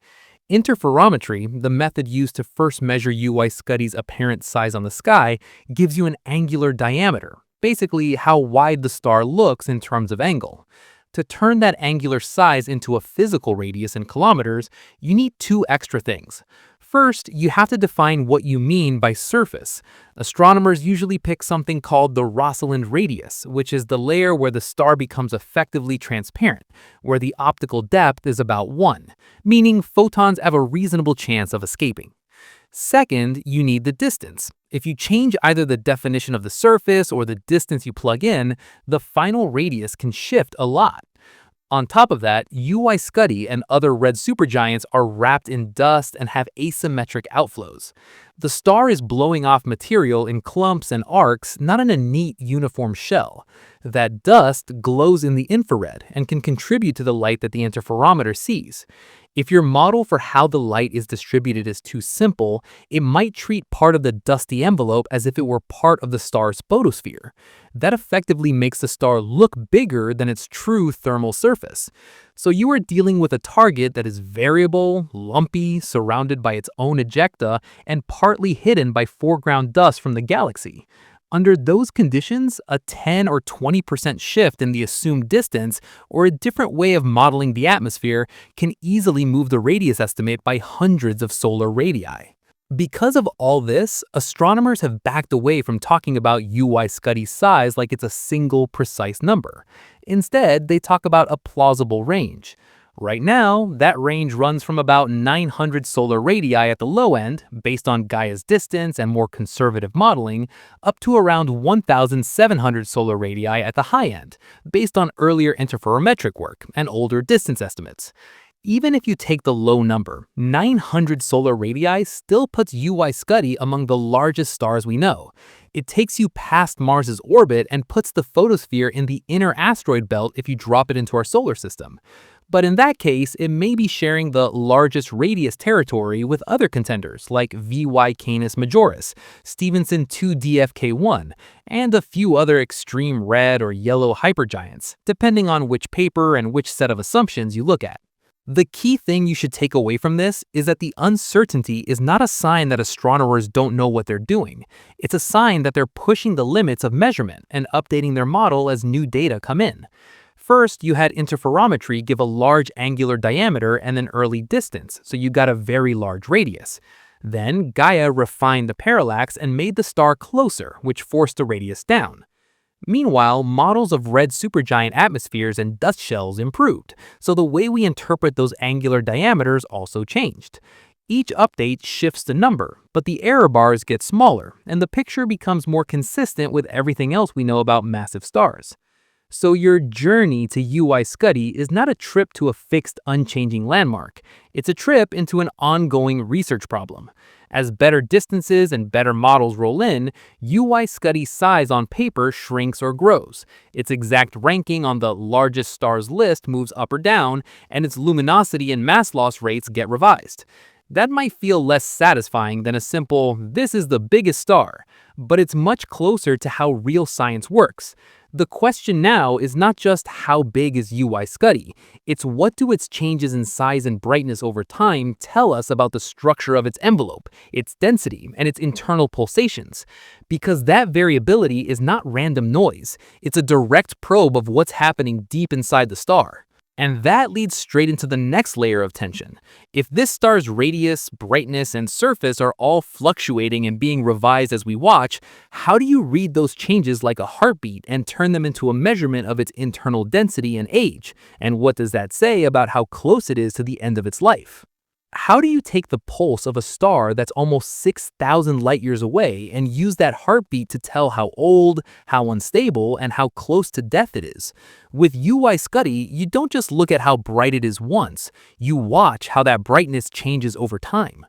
Interferometry, the method used to first measure UY Scuti's apparent size on the sky, gives you an angular diameter, basically how wide the star looks in terms of angle. To turn that angular size into a physical radius in kilometers, you need two extra things. First, you have to define what you mean by surface. Astronomers usually pick something called the Rosalind radius, which is the layer where the star becomes effectively transparent, where the optical depth is about 1, meaning photons have a reasonable chance of escaping. Second, you need the distance. If you change either the definition of the surface or the distance you plug in, the final radius can shift a lot. On top of that, UY Scuti and other red supergiants are wrapped in dust and have asymmetric outflows. The star is blowing off material in clumps and arcs, not in a neat, uniform shell. That dust glows in the infrared and can contribute to the light that the interferometer sees. If your model for how the light is distributed is too simple, it might treat part of the dusty envelope as if it were part of the star's photosphere. That effectively makes the star look bigger than its true thermal surface. So you are dealing with a target that is variable, lumpy, surrounded by its own ejecta, and partly hidden by foreground dust from the galaxy. Under those conditions, a 10 or 20% shift in the assumed distance or a different way of modeling the atmosphere can easily move the radius estimate by hundreds of solar radii. Because of all this, astronomers have backed away from talking about UY Scuti's size like it's a single precise number. Instead, they talk about a plausible range. Right now, that range runs from about 900 solar radii at the low end, based on Gaia's distance and more conservative modeling, up to around 1,700 solar radii at the high end, based on earlier interferometric work and older distance estimates. Even if you take the low number, 900 solar radii still puts UY Scuti among the largest stars we know. It takes you past Mars's orbit and puts the photosphere in the inner asteroid belt if you drop it into our solar system. But in that case, it may be sharing the largest radius territory with other contenders like VY Canis Majoris, Stephenson 2DFK1, and a few other extreme red or yellow hypergiants, depending on which paper and which set of assumptions you look at. The key thing you should take away from this is that the uncertainty is not a sign that astronomers don't know what they're doing. It's a sign that they're pushing the limits of measurement and updating their model as new data come in. First, you had interferometry give a large angular diameter and an early distance, so you got a very large radius. Then, Gaia refined the parallax and made the star closer, which forced the radius down. Meanwhile, models of red supergiant atmospheres and dust shells improved, so the way we interpret those angular diameters also changed. Each update shifts the number, but the error bars get smaller, and the picture becomes more consistent with everything else we know about massive stars. So your journey to UY Scuti is not a trip to a fixed, unchanging landmark. It's a trip into an ongoing research problem. As better distances and better models roll in, UY Scuti's size on paper shrinks or grows. Its exact ranking on the largest stars list moves up or down, and its luminosity and mass loss rates get revised. That might feel less satisfying than a simple, "this is the biggest star," but it's much closer to how real science works. The question now is not just how big is UY Scuti, it's what do its changes in size and brightness over time tell us about the structure of its envelope, its density, and its internal pulsations. Because that variability is not random noise, it's a direct probe of what's happening deep inside the star. And that leads straight into the next layer of tension. If this star's radius, brightness, and surface are all fluctuating and being revised as we watch, how do you read those changes like a heartbeat and turn them into a measurement of its internal density and age? And what does that say about how close it is to the end of its life? How do you take the pulse of a star that's almost 6,000 light years away and use that heartbeat to tell how old, how unstable, and how close to death it is? With UY Scuti, you don't just look at how bright it is once, you watch how that brightness changes over time.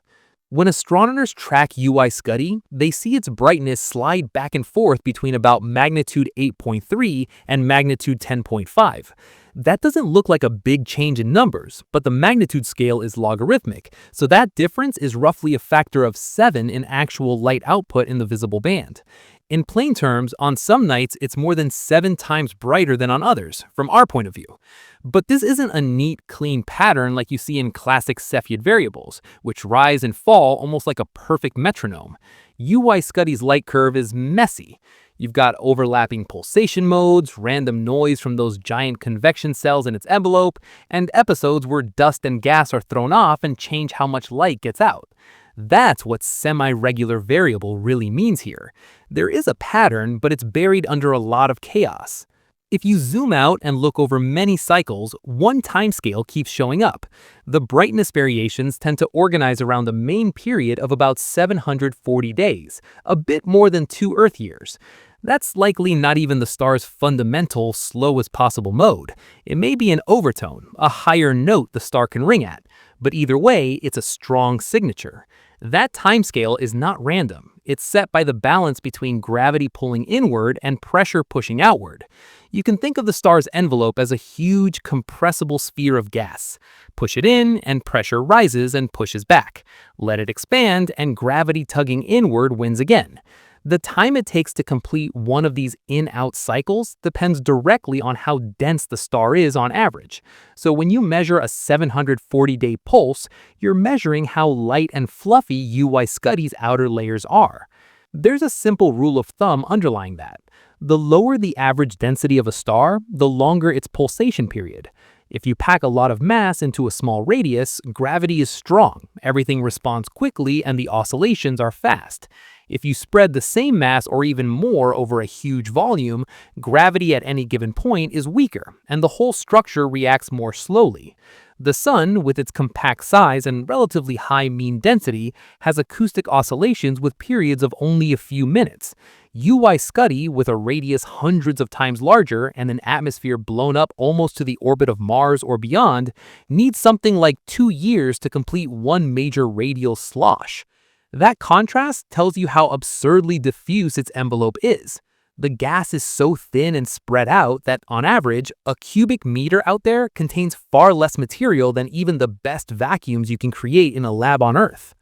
When astronomers track UY Scuti, they see its brightness slide back and forth between about magnitude 8.3 and magnitude 10.5. That doesn't look like a big change in numbers, but the magnitude scale is logarithmic, so that difference is roughly a factor of 7 in actual light output in the visible band. In plain terms, on some nights it's more than 7 times brighter than on others, from our point of view. But this isn't a neat, clean pattern like you see in classic Cepheid variables, which rise and fall almost like a perfect metronome. UY Scuti's light curve is messy. You've got overlapping pulsation modes, random noise from those giant convection cells in its envelope, and episodes where dust and gas are thrown off and change how much light gets out. That's what semi-regular variable really means here. There is a pattern, but it's buried under a lot of chaos. If you zoom out and look over many cycles, one timescale keeps showing up. The brightness variations tend to organize around the main period of about 740 days, a bit more than 2 Earth years. That's likely not even the star's fundamental slowest possible mode. It may be an overtone, a higher note the star can ring at, but either way, it's a strong signature. That timescale is not random. It's set by the balance between gravity pulling inward and pressure pushing outward. You can think of the star's envelope as a huge compressible sphere of gas. Push it in, and pressure rises and pushes back. Let it expand, and gravity tugging inward wins again. The time it takes to complete one of these in-out cycles depends directly on how dense the star is on average. So when you measure a 740-day pulse, you're measuring how light and fluffy UY Scuti's outer layers are. There's a simple rule of thumb underlying that. The lower the average density of a star, the longer its pulsation period. If you pack a lot of mass into a small radius, gravity is strong, everything responds quickly, and the oscillations are fast. If you spread the same mass or even more over a huge volume, gravity at any given point is weaker, and the whole structure reacts more slowly. The Sun, with its compact size and relatively high mean density, has acoustic oscillations with periods of only a few minutes. UY Scuti, with a radius hundreds of times larger and an atmosphere blown up almost to the orbit of Mars or beyond, needs something like 2 years to complete one major radial slosh. That contrast tells you how absurdly diffuse its envelope is. The gas is so thin and spread out that, on average, a cubic meter out there contains far less material than even the best vacuums you can create in a lab on Earth.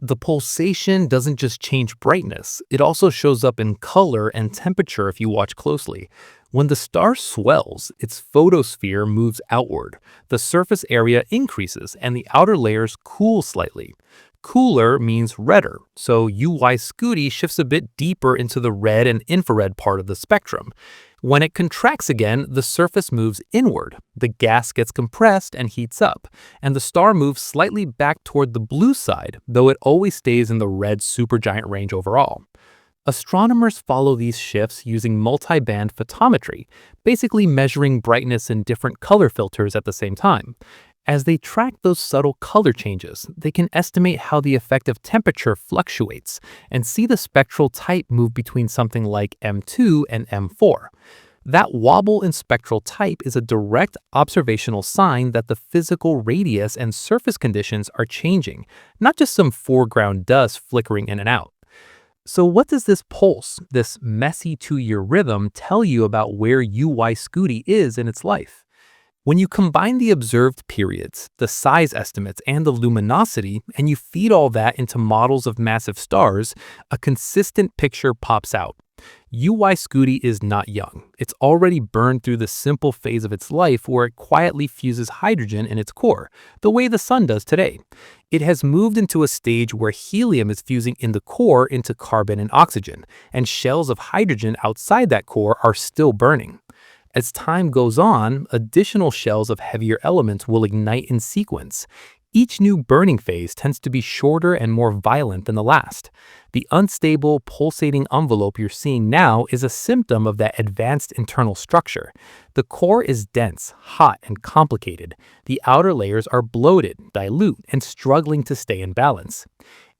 The pulsation doesn't just change brightness, it also shows up in color and temperature if you watch closely. When the star swells, its photosphere moves outward, the surface area increases, and the outer layers cool slightly. Cooler means redder, so UY Scuti shifts a bit deeper into the red and infrared part of the spectrum. When it contracts again, the surface moves inward, the gas gets compressed and heats up, and the star moves slightly back toward the blue side, though it always stays in the red supergiant range overall. Astronomers follow these shifts using multi-band photometry, basically measuring brightness in different color filters at the same time. As they track those subtle color changes, they can estimate how the effective temperature fluctuates and see the spectral type move between something like M2 and M4. That wobble in spectral type is a direct observational sign that the physical radius and surface conditions are changing, not just some foreground dust flickering in and out. So what does this pulse, this messy 2-year rhythm, tell you about where UY Scuti is in its life? When you combine the observed periods, the size estimates, and the luminosity, and you feed all that into models of massive stars, a consistent picture pops out. UY Scuti is not young. It's already burned through the simple phase of its life where it quietly fuses hydrogen in its core, the way the sun does today. It has moved into a stage where helium is fusing in the core into carbon and oxygen, and shells of hydrogen outside that core are still burning. As time goes on, additional shells of heavier elements will ignite in sequence. Each new burning phase tends to be shorter and more violent than the last. The unstable, pulsating envelope you're seeing now is a symptom of that advanced internal structure. The core is dense, hot, and complicated. The outer layers are bloated, dilute, and struggling to stay in balance.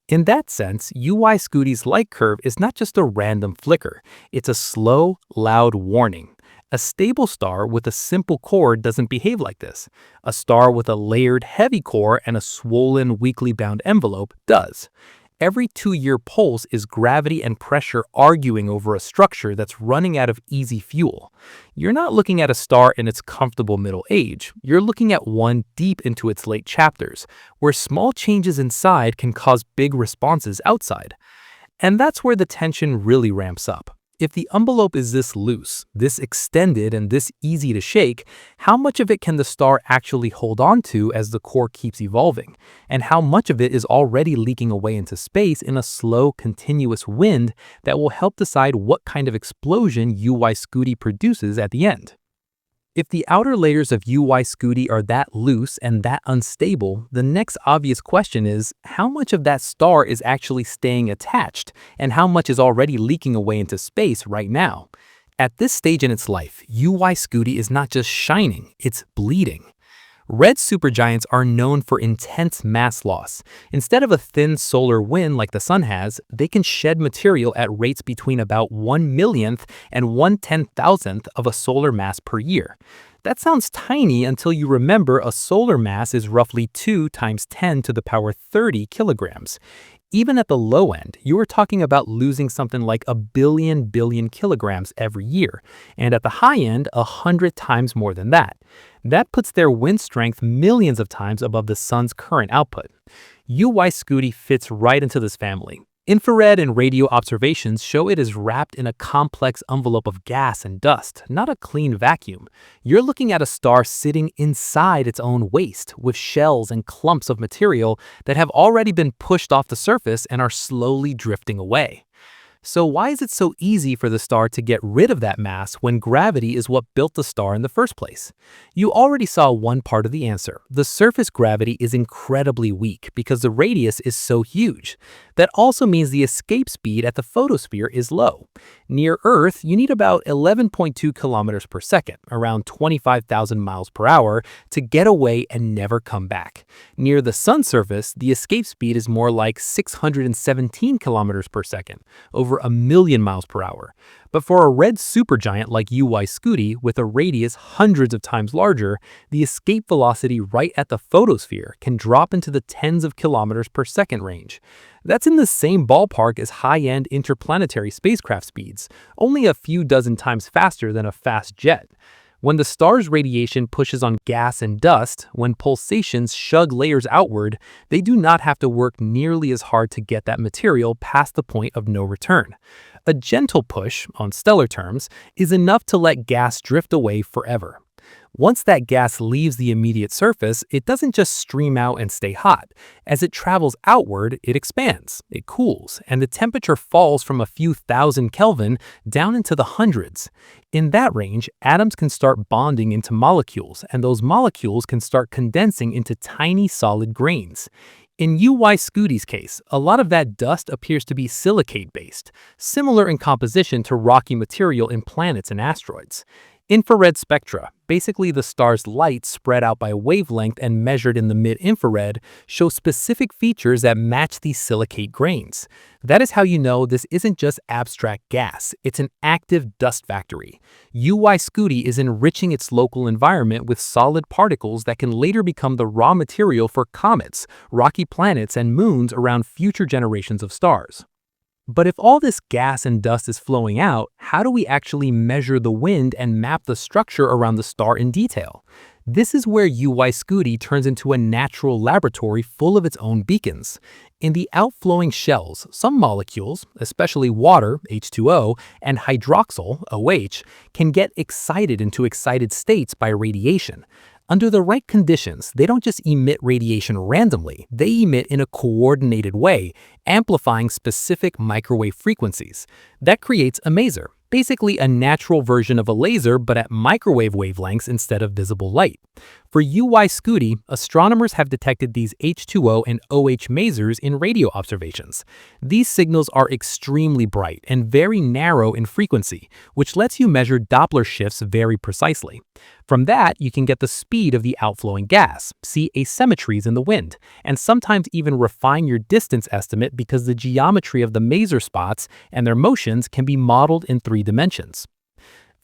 In that sense, UY Scuti's light curve is not just a random flicker. It's a slow, loud warning. A stable star with a simple core doesn't behave like this. A star with a layered heavy core and a swollen, weakly bound envelope does. Every 2-year pulse is gravity and pressure arguing over a structure that's running out of easy fuel. You're not looking at a star in its comfortable middle age. You're looking at one deep into its late chapters, where small changes inside can cause big responses outside. And that's where the tension really ramps up. If the envelope is this loose, this extended, and this easy to shake, how much of it can the star actually hold on to as the core keeps evolving? And how much of it is already leaking away into space in a slow, continuous wind that will help decide what kind of explosion UY Scuti produces at the end? If the outer layers of UY Scuti are that loose and that unstable, the next obvious question is, how much of that star is actually staying attached, and how much is already leaking away into space right now? At this stage in its life, UY Scuti is not just shining, it's bleeding. Red supergiants are known for intense mass loss. Instead of a thin solar wind like the sun has, they can shed material at rates between about 1/1,000,000th and 1/10,000th of a solar mass per year. That sounds tiny until you remember a solar mass is roughly 2 × 10 to the power 30 kilograms. Even at the low end, you are talking about losing something like a billion kilograms every year, and at the high end, 100 times more than that. That puts their wind strength millions of times above the sun's current output. UY Scuti fits right into this family. Infrared and radio observations show it is wrapped in a complex envelope of gas and dust, not a clean vacuum. You're looking at a star sitting inside its own waste, with shells and clumps of material that have already been pushed off the surface and are slowly drifting away. So why is it so easy for the star to get rid of that mass when gravity is what built the star in the first place? You already saw one part of the answer. The surface gravity is incredibly weak because the radius is so huge. That also means the escape speed at the photosphere is low. Near Earth, you need about 11.2 kilometers per second, around 25,000 miles per hour, to get away and never come back. Near the sun's surface, the escape speed is more like 617 kilometers per second, over 1,000,000 miles per hour. But for a red supergiant like UY Scuti, with a radius hundreds of times larger, the escape velocity right at the photosphere can drop into the tens of kilometers per second range. That's in the same ballpark as high-end interplanetary spacecraft speeds, only a few dozen times faster than a fast jet. When the star's radiation pushes on gas and dust, when pulsations shug layers outward, they do not have to work nearly as hard to get that material past the point of no return. A gentle push, on stellar terms, is enough to let gas drift away forever. Once that gas leaves the immediate surface, it doesn't just stream out and stay hot. As it travels outward, it expands, it cools, and the temperature falls from a few thousand Kelvin down into the hundreds. In that range, atoms can start bonding into molecules, and those molecules can start condensing into tiny solid grains. In UY Scuti's case, a lot of that dust appears to be silicate-based, similar in composition to rocky material in planets and asteroids. Infrared spectra, basically the star's light spread out by wavelength and measured in the mid-infrared, show specific features that match these silicate grains. That is how you know this isn't just abstract gas, it's an active dust factory. UY Scuti is enriching its local environment with solid particles that can later become the raw material for comets, rocky planets, and moons around future generations of stars. But if all this gas and dust is flowing out, how do we actually measure the wind and map the structure around the star in detail? This is where UY Scuti turns into a natural laboratory full of its own beacons. In the outflowing shells, some molecules, especially water, H2O, and hydroxyl, OH, can get excited into excited states by radiation. Under the right conditions, they don't just emit radiation randomly, they emit in a coordinated way, amplifying specific microwave frequencies. That creates a maser, basically a natural version of a laser but at microwave wavelengths instead of visible light. For UY Scuti, astronomers have detected these H2O and OH masers in radio observations. These signals are extremely bright and very narrow in frequency, which lets you measure Doppler shifts very precisely. From that, you can get the speed of the outflowing gas, see asymmetries in the wind, and sometimes even refine your distance estimate because the geometry of the maser spots and their motions can be modeled in 3 dimensions.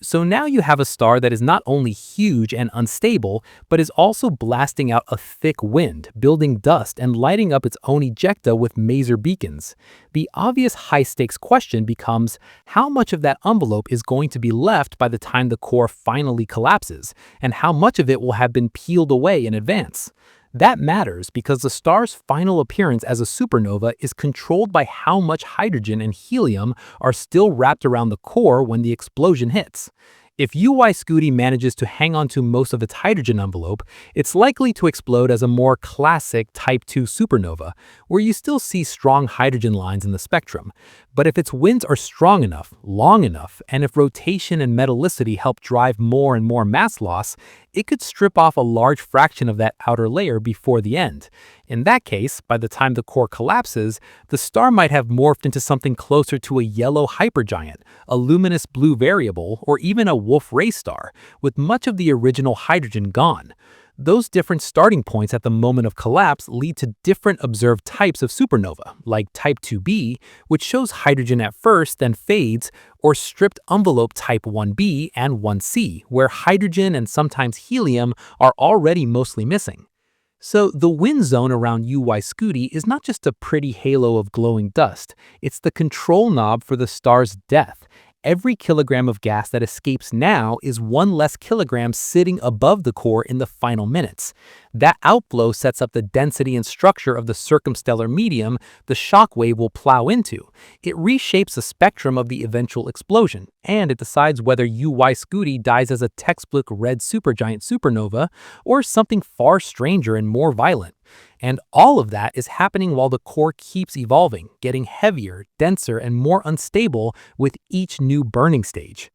So now you have a star that is not only huge and unstable, but is also blasting out a thick wind, building dust, and lighting up its own ejecta with maser beacons. The obvious high-stakes question becomes, how much of that envelope is going to be left by the time the core finally collapses, and how much of it will have been peeled away in advance? That matters because the star's final appearance as a supernova is controlled by how much hydrogen and helium are still wrapped around the core when the explosion hits. If UY Scuti manages to hang on to most of its hydrogen envelope, it's likely to explode as a more classic Type II supernova, where you still see strong hydrogen lines in the spectrum. But if its winds are strong enough, long enough, and if rotation and metallicity help drive more and more mass loss, it could strip off a large fraction of that outer layer before the end. In that case, by the time the core collapses, the star might have morphed into something closer to a yellow hypergiant, a luminous blue variable, or even a Wolf-Rayet star, with much of the original hydrogen gone. Those different starting points at the moment of collapse lead to different observed types of supernova, like Type 2b, which shows hydrogen at first, then fades, or stripped envelope Type 1b and 1c, where hydrogen and sometimes helium are already mostly missing. So the wind zone around UY Scuti is not just a pretty halo of glowing dust, it's the control knob for the star's death. Every kilogram of gas that escapes now is 1 less kilogram sitting above the core in the final minutes. That outflow sets up the density and structure of the circumstellar medium the shock wave will plow into. It reshapes the spectrum of the eventual explosion, and it decides whether UY Scuti dies as a textbook red supergiant supernova or something far stranger and more violent. And all of that is happening while the core keeps evolving, getting heavier, denser, and more unstable with each new burning stage.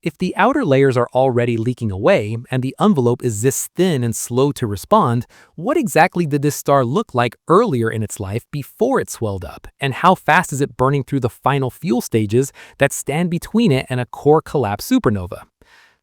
If the outer layers are already leaking away, and the envelope is this thin and slow to respond, what exactly did this star look like earlier in its life before it swelled up? And how fast is it burning through the final fuel stages that stand between it and a core collapse supernova?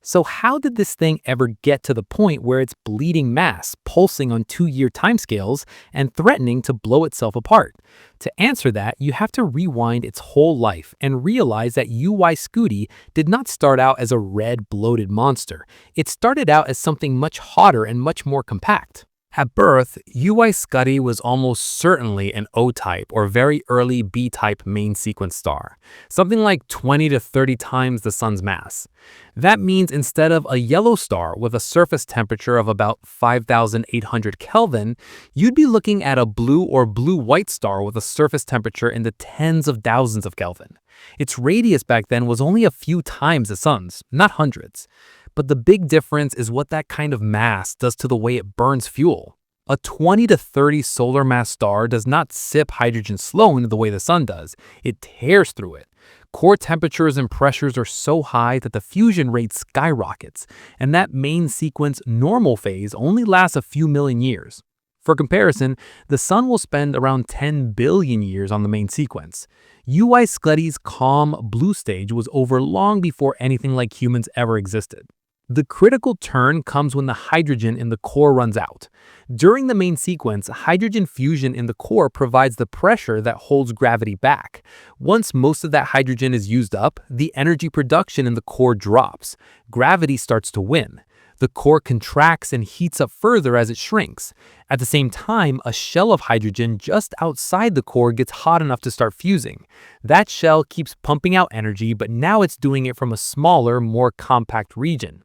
So how did this thing ever get to the point where it's bleeding mass, pulsing on 2-year timescales, and threatening to blow itself apart? To answer that, you have to rewind its whole life and realize that UY Scuti did not start out as a red, bloated monster. It started out as something much hotter and much more compact. At birth, UY Scuti was almost certainly an O-type or very early B-type main sequence star, something like 20 to 30 times the Sun's mass. That means instead of a yellow star with a surface temperature of about 5,800 Kelvin, you'd be looking at a blue or blue-white star with a surface temperature in the tens of thousands of Kelvin. Its radius back then was only a few times the Sun's, not hundreds. But the big difference is what that kind of mass does to the way it burns fuel. A 20 to 30 solar mass star does not sip hydrogen slowly the way the Sun does. It tears through it. Core temperatures and pressures are so high that the fusion rate skyrockets, and that main sequence normal phase only lasts a few million years. For comparison, the Sun will spend around 10 billion years on the main sequence. UY Scuti's calm blue stage was over long before anything like humans ever existed. The critical turn comes when the hydrogen in the core runs out. During the main sequence, hydrogen fusion in the core provides the pressure that holds gravity back. Once most of that hydrogen is used up, the energy production in the core drops. Gravity starts to win. The core contracts and heats up further as it shrinks. At the same time, a shell of hydrogen just outside the core gets hot enough to start fusing. That shell keeps pumping out energy, but now it's doing it from a smaller, more compact region.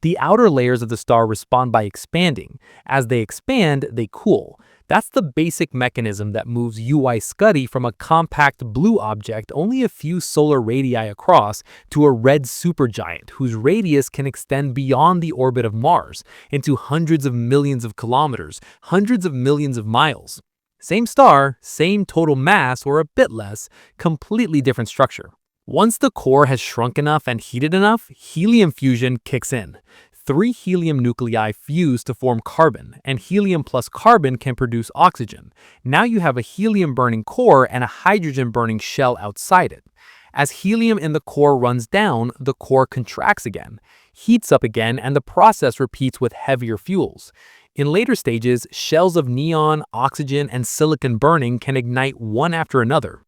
The outer layers of the star respond by expanding. As they expand, they cool. That's the basic mechanism that moves UY Scuti from a compact blue object only a few solar radii across to a red supergiant whose radius can extend beyond the orbit of Mars into hundreds of millions of kilometers, hundreds of millions of miles. Same star, same total mass or a bit less, completely different structure. Once the core has shrunk enough and heated enough, helium fusion kicks in. 3 helium nuclei fuse to form carbon, and helium plus carbon can produce oxygen. Now you have a helium-burning core and a hydrogen-burning shell outside it. As helium in the core runs down, the core contracts again, heats up again, and the process repeats with heavier fuels. In later stages, shells of neon, oxygen, and silicon burning can ignite one after another.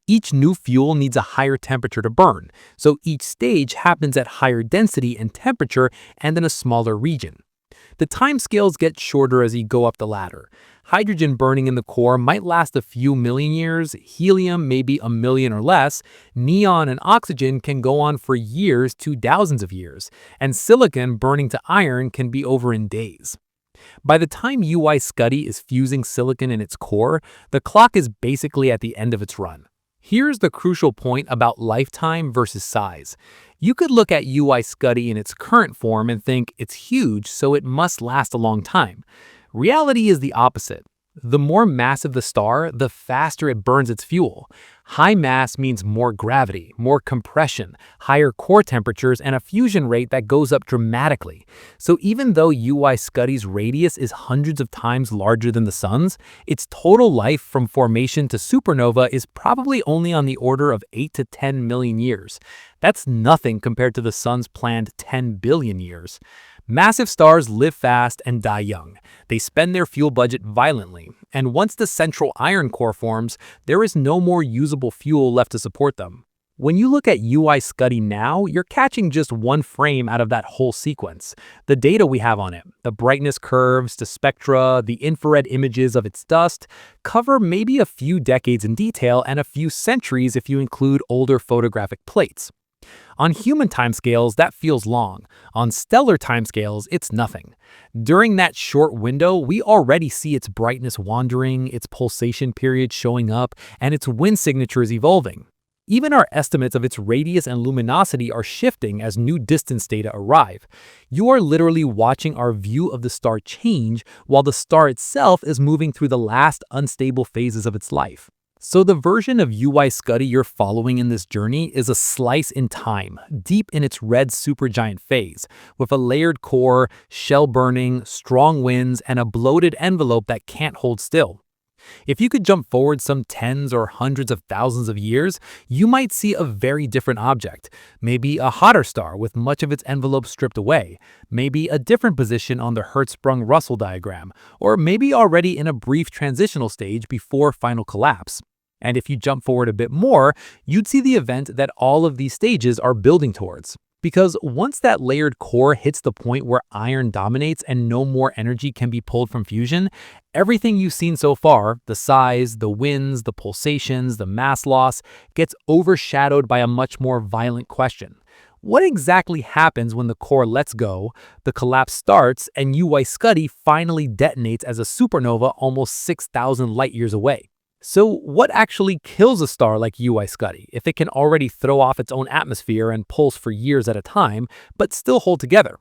Each new fuel needs a higher temperature to burn, so each stage happens at higher density and temperature and in a smaller region. The timescales get shorter as you go up the ladder. Hydrogen burning in the core might last a few million years, helium maybe a million or less, neon and oxygen can go on for years to thousands of years, and silicon burning to iron can be over in days. By the time UY Scuti is fusing silicon in its core, the clock is basically at the end of its run. Here's the crucial point about lifetime versus size. You could look at UY Scuti in its current form and think it's huge, so it must last a long time. Reality is the opposite. The more massive the star, the faster it burns its fuel. High mass means more gravity, more compression, higher core temperatures, and a fusion rate that goes up dramatically. So even though UY Scuti's radius is hundreds of times larger than the Sun's, its total life from formation to supernova is probably only on the order of 8 to 10 million years. That's nothing compared to the Sun's planned 10 billion years. Massive stars live fast and die young. They spend their fuel budget violently, and once the central iron core forms, there is no more usable fuel left to support them. When you look at UY Scuti now, you're catching just one frame out of that whole sequence. The data we have on it, the brightness curves, the spectra, the infrared images of its dust, cover maybe a few decades in detail and a few centuries if you include older photographic plates. On human timescales, that feels long. On stellar timescales, it's nothing. During that short window, we already see its brightness wandering, its pulsation period showing up, and its wind signatures evolving. Even our estimates of its radius and luminosity are shifting as new distance data arrive. You are literally watching our view of the star change while the star itself is moving through the last unstable phases of its life. So the version of UY Scuti you're following in this journey is a slice in time, deep in its red supergiant phase, with a layered core, shell burning, strong winds, and a bloated envelope that can't hold still. If you could jump forward some tens or hundreds of thousands of years, you might see a very different object. Maybe a hotter star with much of its envelope stripped away. Maybe a different position on the Hertzsprung-Russell diagram. Or maybe already in a brief transitional stage before final collapse. And if you jump forward a bit more, you'd see the event that all of these stages are building towards. Because once that layered core hits the point where iron dominates and no more energy can be pulled from fusion, everything you've seen so far, the size, the winds, the pulsations, the mass loss, gets overshadowed by a much more violent question. What exactly happens when the core lets go, the collapse starts, and UY Scuti finally detonates as a supernova almost 6,000 light-years away? So what actually kills a star like UY Scuti if it can already throw off its own atmosphere and pulse for years at a time, but still hold together?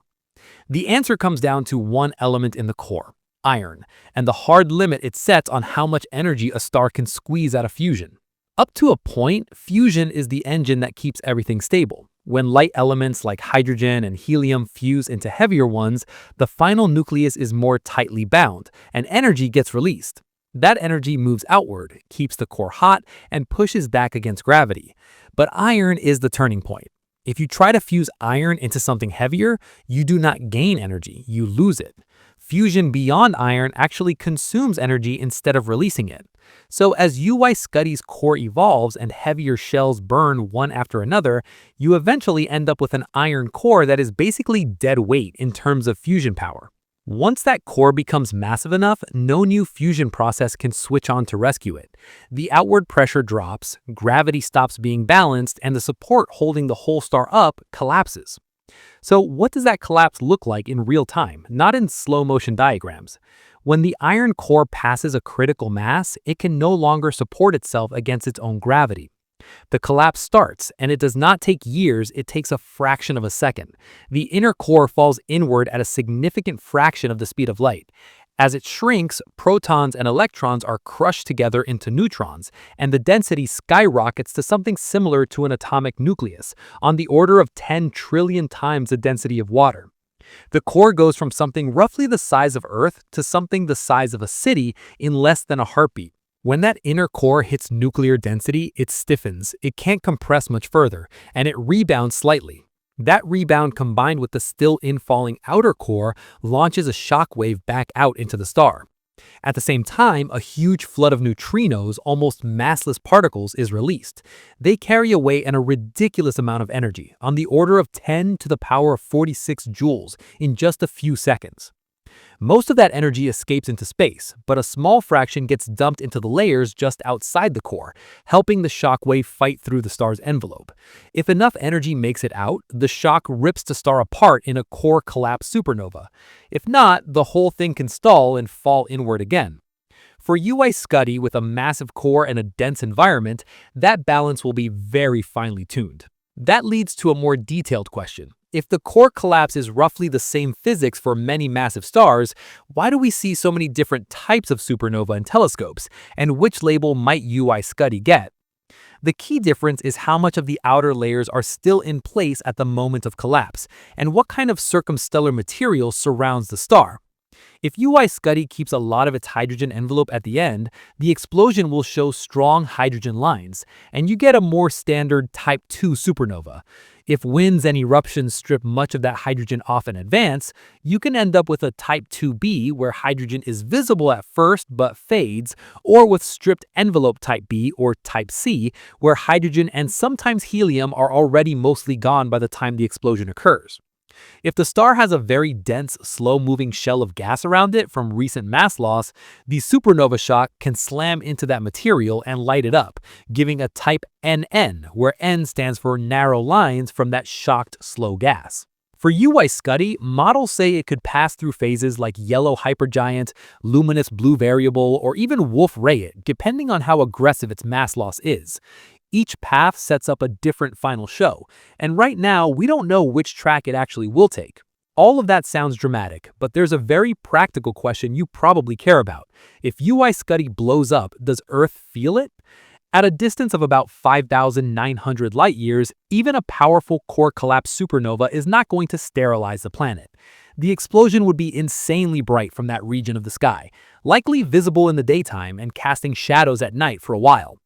The answer comes down to one element in the core, iron, and the hard limit it sets on how much energy a star can squeeze out of fusion. Up to a point, fusion is the engine that keeps everything stable. When light elements like hydrogen and helium fuse into heavier ones, the final nucleus is more tightly bound, and energy gets released. That energy moves outward, keeps the core hot, and pushes back against gravity. But iron is the turning point. If you try to fuse iron into something heavier, you do not gain energy, you lose it. Fusion beyond iron actually consumes energy instead of releasing it. So as UY Scuti's core evolves and heavier shells burn one after another, you eventually end up with an iron core that is basically dead weight in terms of fusion power. Once that core becomes massive enough, no new fusion process can switch on to rescue it. The outward pressure drops, gravity stops being balanced, and the support holding the whole star up collapses. So what does that collapse look like in real time, not in slow motion diagrams? When the iron core passes a critical mass, it can no longer support itself against its own gravity. The collapse starts, and it does not take years, it takes a fraction of a second. The inner core falls inward at a significant fraction of the speed of light. As it shrinks, protons and electrons are crushed together into neutrons, and the density skyrockets to something similar to an atomic nucleus, on the order of 10 trillion times the density of water. The core goes from something roughly the size of Earth to something the size of a city in less than a heartbeat. When that inner core hits nuclear density, it stiffens, it can't compress much further, and it rebounds slightly. That rebound combined with the still infalling outer core launches a shock wave back out into the star. At the same time, a huge flood of neutrinos, almost massless particles, is released. They carry away a ridiculous amount of energy, on the order of 10 to the power of 46 joules, in just a few seconds. Most of that energy escapes into space, but a small fraction gets dumped into the layers just outside the core, helping the shock wave fight through the star's envelope. If enough energy makes it out, the shock rips the star apart in a core collapse supernova. If not, the whole thing can stall and fall inward again. For UY Scuti with a massive core and a dense environment, that balance will be very finely tuned. That leads to a more detailed question. If the core collapse is roughly the same physics for many massive stars, why do we see so many different types of supernova in telescopes, and which label might UY Scuti get? The key difference is how much of the outer layers are still in place at the moment of collapse, and what kind of circumstellar material surrounds the star. If UY Scuti keeps a lot of its hydrogen envelope at the end, the explosion will show strong hydrogen lines, and you get a more standard Type 2 supernova. If winds and eruptions strip much of that hydrogen off in advance, you can end up with a Type 2b where hydrogen is visible at first but fades, or with stripped envelope Type B or Type C, where hydrogen and sometimes helium are already mostly gone by the time the explosion occurs. If the star has a very dense, slow-moving shell of gas around it from recent mass loss, the supernova shock can slam into that material and light it up, giving a type NN, where N stands for narrow lines from that shocked, slow gas. For UY Scuti, models say it could pass through phases like yellow hypergiant, luminous blue variable, or even Wolf-Rayet, depending on how aggressive its mass loss is. Each path sets up a different final show, and right now we don't know which track it actually will take. All of that sounds dramatic, but there's a very practical question you probably care about. If UY Scuti blows up, does Earth feel it? At a distance of about 5,900 light-years, even a powerful core collapse supernova is not going to sterilize the planet. The explosion would be insanely bright from that region of the sky, likely visible in the daytime and casting shadows at night for a while.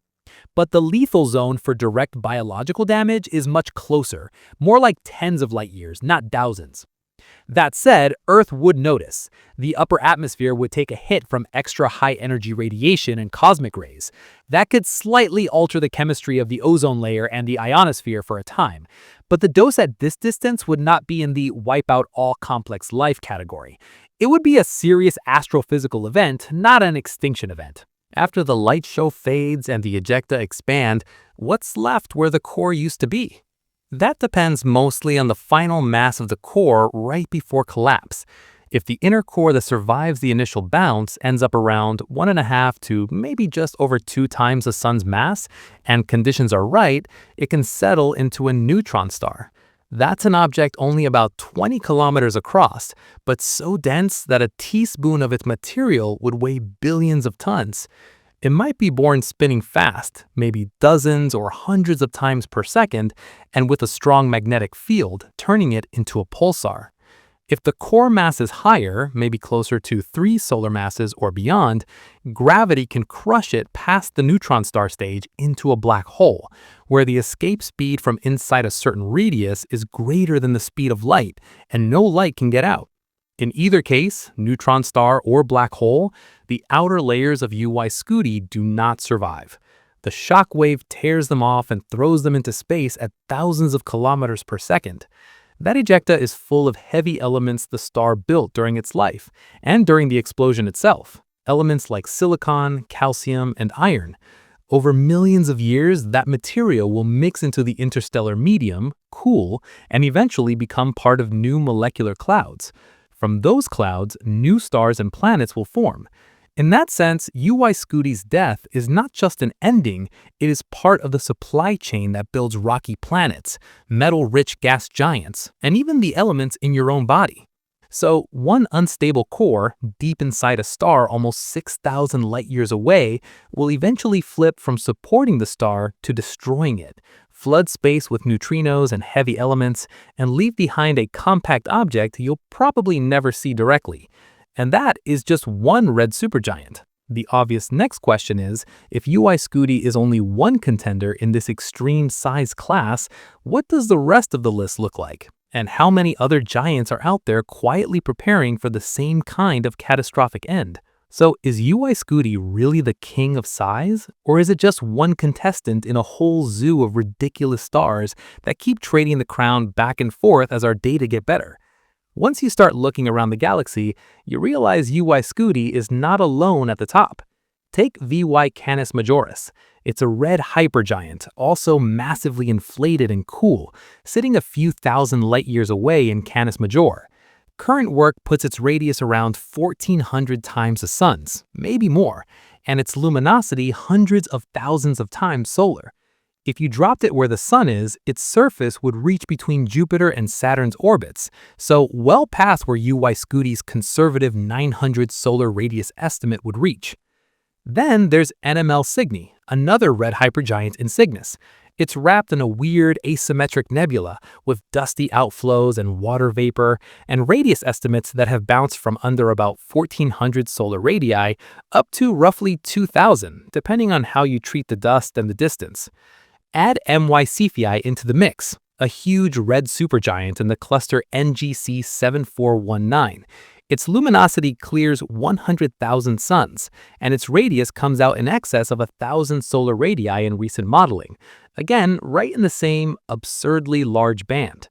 But the lethal zone for direct biological damage is much closer, more like tens of light-years, not thousands. That said, Earth would notice. The upper atmosphere would take a hit from extra high-energy radiation and cosmic rays. That could slightly alter the chemistry of the ozone layer and the ionosphere for a time. But the dose at this distance would not be in the wipe out all complex life category. It would be a serious astrophysical event, not an extinction event. After the light show fades and the ejecta expand, what's left where the core used to be? That depends mostly on the final mass of the core right before collapse. If the inner core that survives the initial bounce ends up around 1.5 to maybe just over 2 times the sun's mass, and conditions are right, it can settle into a neutron star. That's an object only about 20 kilometers across, but so dense that a teaspoon of its material would weigh billions of tons. It might be born spinning fast, maybe dozens or hundreds of times per second, and with a strong magnetic field, turning it into a pulsar. If the core mass is higher, maybe closer to 3 solar masses or beyond, gravity can crush it past the neutron star stage into a black hole, where the escape speed from inside a certain radius is greater than the speed of light, and no light can get out. In either case, neutron star or black hole, the outer layers of UY Scuti do not survive. The shock wave tears them off and throws them into space at thousands of kilometers per second. That ejecta is full of heavy elements the star built during its life, and during the explosion itself, elements like silicon, calcium, and iron. Over millions of years, that material will mix into the interstellar medium, cool, and eventually become part of new molecular clouds. From those clouds, new stars and planets will form. In that sense, UY Scuti's death is not just an ending, it is part of the supply chain that builds rocky planets, metal-rich gas giants, and even the elements in your own body. So, one unstable core, deep inside a star almost 6,000 light-years away, will eventually flip from supporting the star to destroying it, flood space with neutrinos and heavy elements, and leave behind a compact object you'll probably never see directly. And that is just one red supergiant. The obvious next question is, if UY Scuti is only one contender in this extreme size class, what does the rest of the list look like? And how many other giants are out there quietly preparing for the same kind of catastrophic end? So is UY Scuti really the king of size? Or is it just one contestant in a whole zoo of ridiculous stars that keep trading the crown back and forth as our data get better? Once you start looking around the galaxy, you realize UY Scuti is not alone at the top. Take VY Canis Majoris. It's a red hypergiant, also massively inflated and cool, sitting a few thousand light-years away in Canis Major. Current work puts its radius around 1,400 times the Sun's, maybe more, and its luminosity hundreds of thousands of times solar. If you dropped it where the Sun is, its surface would reach between Jupiter and Saturn's orbits, so well past where UY Scuti's conservative 900 solar radius estimate would reach. Then there's NML Cygni, another red hypergiant in Cygnus. It's wrapped in a weird asymmetric nebula with dusty outflows and water vapor, and radius estimates that have bounced from under about 1,400 solar radii up to roughly 2,000, depending on how you treat the dust and the distance. Add MY Cephei into the mix, a huge red supergiant in the cluster NGC 7419. Its luminosity clears 100,000 suns, and its radius comes out in excess of 1,000 solar radii in recent modeling. Again, right in the same absurdly large band.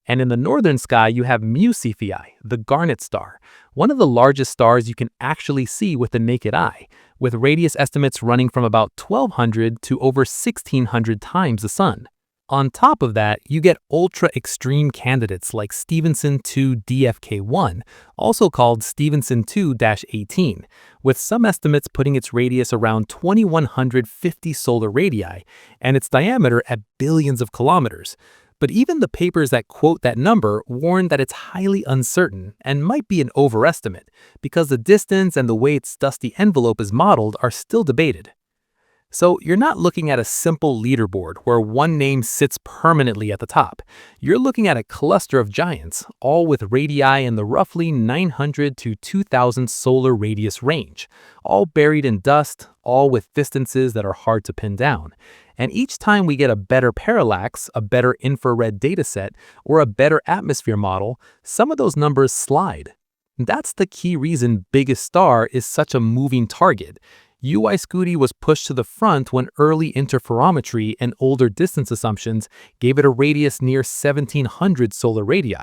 And in the northern sky, you have Mu Cephei, the garnet star, one of the largest stars you can actually see with the naked eye, with radius estimates running from about 1,200 to over 1,600 times the Sun. On top of that, you get ultra-extreme candidates like Stephenson 2 DFK1, also called Stephenson 2-18, with some estimates putting its radius around 2,150 solar radii and its diameter at billions of kilometers. But even the papers that quote that number warn that it's highly uncertain and might be an overestimate, because the distance and the way its dusty envelope is modeled are still debated. So you're not looking at a simple leaderboard where one name sits permanently at the top. You're looking at a cluster of giants, all with radii in the roughly 900 to 2,000 solar radius range, all buried in dust, all with distances that are hard to pin down. And each time we get a better parallax, a better infrared dataset, or a better atmosphere model, some of those numbers slide. That's the key reason biggest star is such a moving target. UY Scuti was pushed to the front when early interferometry and older distance assumptions gave it a radius near 1,700 solar radii.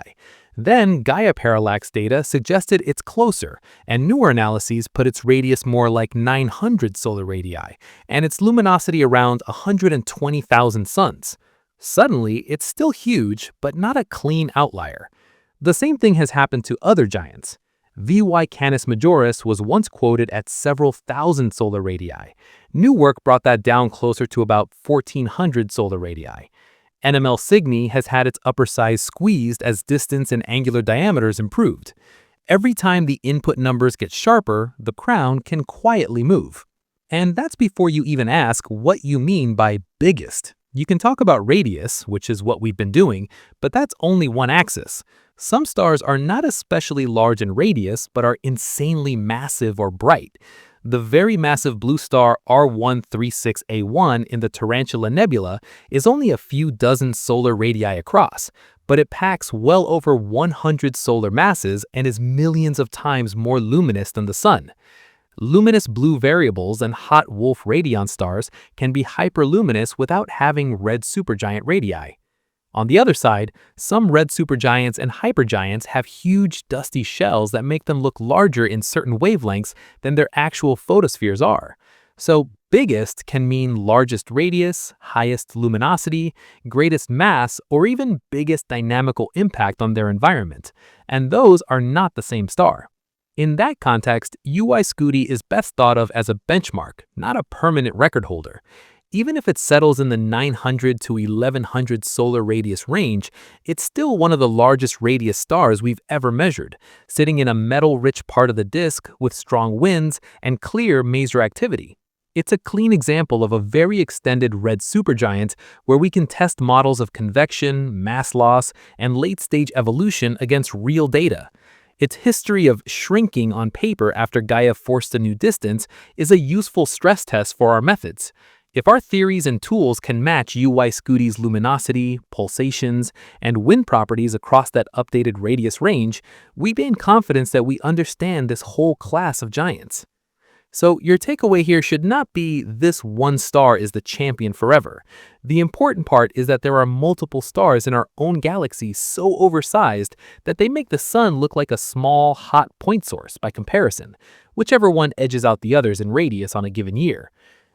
Then Gaia parallax data suggested it's closer, and newer analyses put its radius more like 900 solar radii, and its luminosity around 120,000 suns. Suddenly, it's still huge, but not a clean outlier. The same thing has happened to other giants. VY Canis Majoris was once quoted at several thousand solar radii. New work brought that down closer to about 1,400 solar radii. NML Cygni has had its upper size squeezed as distance and angular diameters improved. Every time the input numbers get sharper, the crown can quietly move. And that's before you even ask what you mean by biggest. You can talk about radius, which is what we've been doing, but that's only one axis. Some stars are not especially large in radius, but are insanely massive or bright. The very massive blue star R136A1 in the Tarantula Nebula is only a few dozen solar radii across, but it packs well over 100 solar masses and is millions of times more luminous than the Sun. Luminous blue variables and hot Wolf radion stars can be hyperluminous without having red supergiant radii. On the other side, some red supergiants and hypergiants have huge dusty shells that make them look larger in certain wavelengths than their actual photospheres are. So biggest can mean largest radius, highest luminosity, greatest mass, or even biggest dynamical impact on their environment, and those are not the same star. In that context, UY Scuti is best thought of as a benchmark, not a permanent record holder. Even if it settles in the 900 to 1100 solar radius range, it's still one of the largest radius stars we've ever measured, sitting in a metal-rich part of the disk with strong winds and clear maser activity. It's a clean example of a very extended red supergiant where we can test models of convection, mass loss, and late-stage evolution against real data. Its history of shrinking on paper after Gaia forced a new distance is a useful stress test for our methods. If our theories and tools can match UY Scuti's luminosity, pulsations, and wind properties across that updated radius range, we gain confidence that we understand this whole class of giants. So your takeaway here should not be this one star is the champion forever. The important part is that there are multiple stars in our own galaxy so oversized that they make the Sun look like a small, hot point source by comparison, whichever one edges out the others in radius on a given year.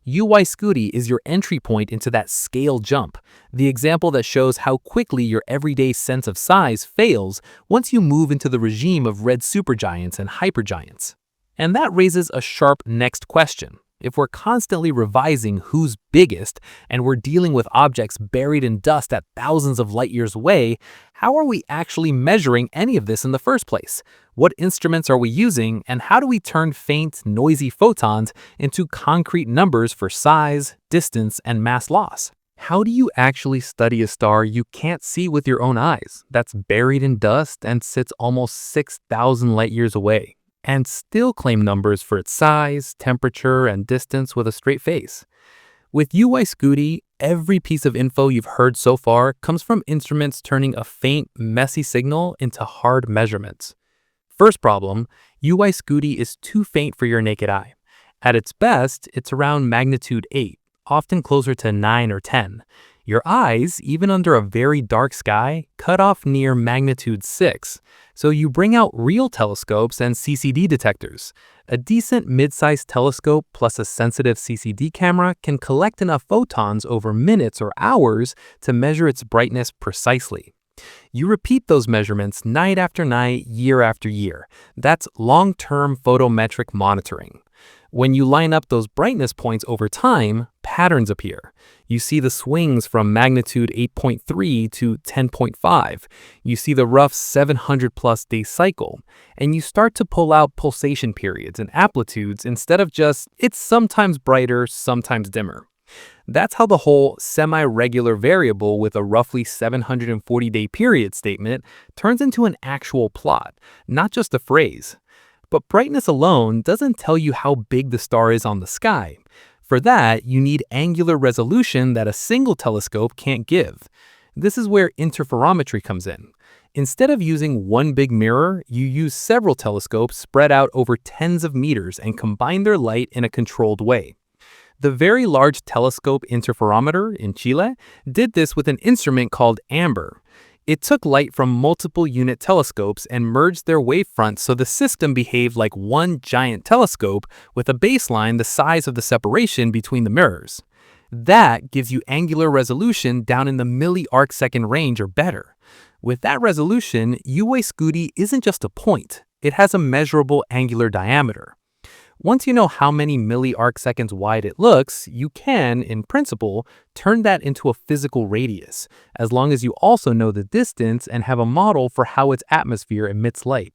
UY Scuti is your entry point into that scale jump, the example that shows how quickly your everyday sense of size fails once you move into the regime of red supergiants and hypergiants. And that raises a sharp next question. If we're constantly revising who's biggest and we're dealing with objects buried in dust at thousands of light years away, how are we actually measuring any of this in the first place? What instruments are we using, and how do we turn faint, noisy photons into concrete numbers for size, distance, and mass loss? How do you actually study a star you can't see with your own eyes, that's buried in dust and sits almost 6,000 light years away, and still claim numbers for its size, temperature, and distance with a straight face? With UY Scuti, every piece of info you've heard so far comes from instruments turning a faint, messy signal into hard measurements. First problem, UY Scuti is too faint for your naked eye. At its best, it's around magnitude 8, often closer to 9 or 10. Your eyes, even under a very dark sky, cut off near magnitude 6, so you bring out real telescopes and CCD detectors. A decent mid-sized telescope plus a sensitive CCD camera can collect enough photons over minutes or hours to measure its brightness precisely. You repeat those measurements night after night, year after year. That's long-term photometric monitoring. When you line up those brightness points over time, patterns appear. You see the swings from magnitude 8.3 to 10.5. You see the rough 700-plus day cycle. And you start to pull out pulsation periods and amplitudes instead of just, it's sometimes brighter, sometimes dimmer. That's how the whole semi-regular variable with a roughly 740-day period statement turns into an actual plot, not just a phrase. But brightness alone doesn't tell you how big the star is on the sky. For that, you need angular resolution that a single telescope can't give. This is where interferometry comes in. Instead of using one big mirror, you use several telescopes spread out over tens of meters and combine their light in a controlled way. The Very Large Telescope Interferometer in Chile did this with an instrument called AMBER. It took light from multiple unit telescopes and merged their wavefronts so the system behaved like one giant telescope with a baseline the size of the separation between the mirrors. That gives you angular resolution down in the milli-arcsecond range or better. With that resolution, UY Scuti isn't just a point, it has a measurable angular diameter. Once you know how many milli-arcseconds wide it looks, you can, in principle, turn that into a physical radius, as long as you also know the distance and have a model for how its atmosphere emits light.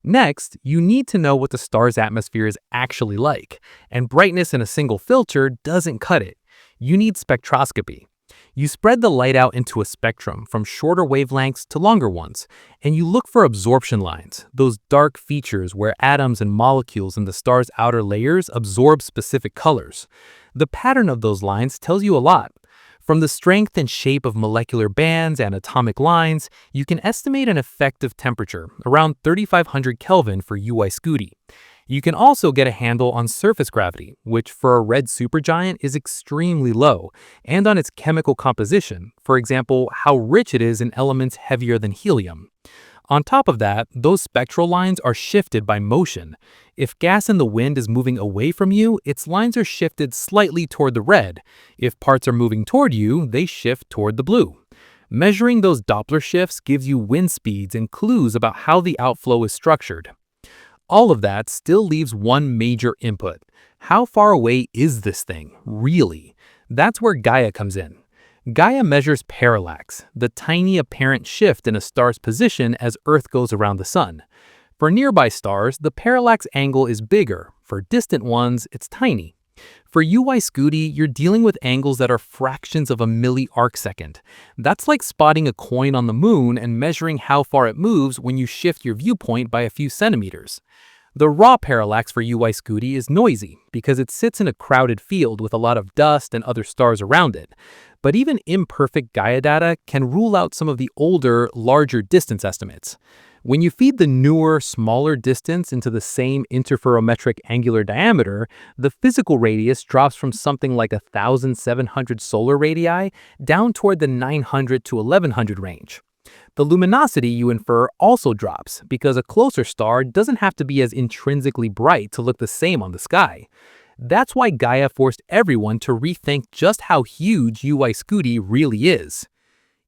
Next, you need to know what the star's atmosphere is actually like, and brightness in a single filter doesn't cut it. You need spectroscopy. You spread the light out into a spectrum from shorter wavelengths to longer ones, and you look for absorption lines, those dark features where atoms and molecules in the star's outer layers absorb specific colors. The pattern of those lines tells you a lot. From the strength and shape of molecular bands and atomic lines, you can estimate an effective temperature, around 3500 Kelvin for UY Scuti. You can also get a handle on surface gravity, which for a red supergiant is extremely low, and on its chemical composition, for example, how rich it is in elements heavier than helium. On top of that, those spectral lines are shifted by motion. If gas in the wind is moving away from you, its lines are shifted slightly toward the red. If parts are moving toward you, they shift toward the blue. Measuring those Doppler shifts gives you wind speeds and clues about how the outflow is structured. All of that still leaves one major input. How far away is this thing, really? That's where Gaia comes in. Gaia measures parallax, the tiny apparent shift in a star's position as Earth goes around the sun. For nearby stars, the parallax angle is bigger. For distant ones, it's tiny. For UY Scuti, you're dealing with angles that are fractions of a milli-arcsecond. That's like spotting a coin on the moon and measuring how far it moves when you shift your viewpoint by a few centimeters. The raw parallax for UY Scuti is noisy because it sits in a crowded field with a lot of dust and other stars around it. But even imperfect Gaia data can rule out some of the older, larger distance estimates. When you feed the newer, smaller distance into the same interferometric angular diameter, the physical radius drops from something like 1,700 solar radii down toward the 900 to 1,100 range. The luminosity you infer also drops because a closer star doesn't have to be as intrinsically bright to look the same on the sky. That's why Gaia forced everyone to rethink just how huge UY Scuti really is.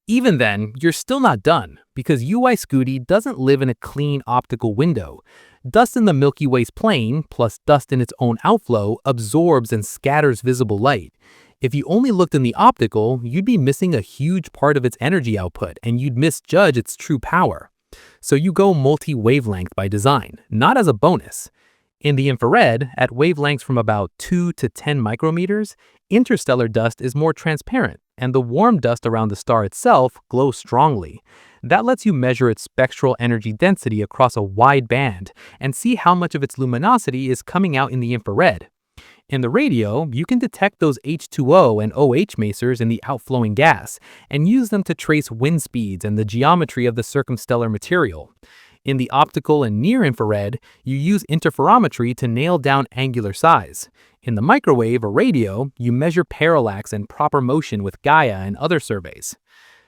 Even then, you're still not done, because UY Scuti doesn't live in a clean optical window. Dust in the Milky Way's plane, plus dust in its own outflow, absorbs and scatters visible light. If you only looked in the optical, you'd be missing a huge part of its energy output, and you'd misjudge its true power. So you go multi-wavelength by design, not as a bonus. In the infrared, at wavelengths from about 2 to 10 micrometers, interstellar dust is more transparent, and the warm dust around the star itself glows strongly. That lets you measure its spectral energy density across a wide band and see how much of its luminosity is coming out in the infrared. In the radio, you can detect those H2O and OH masers in the outflowing gas and use them to trace wind speeds and the geometry of the circumstellar material. In the optical and near-infrared, you use interferometry to nail down angular size. In the microwave or radio, you measure parallax and proper motion with Gaia and other surveys.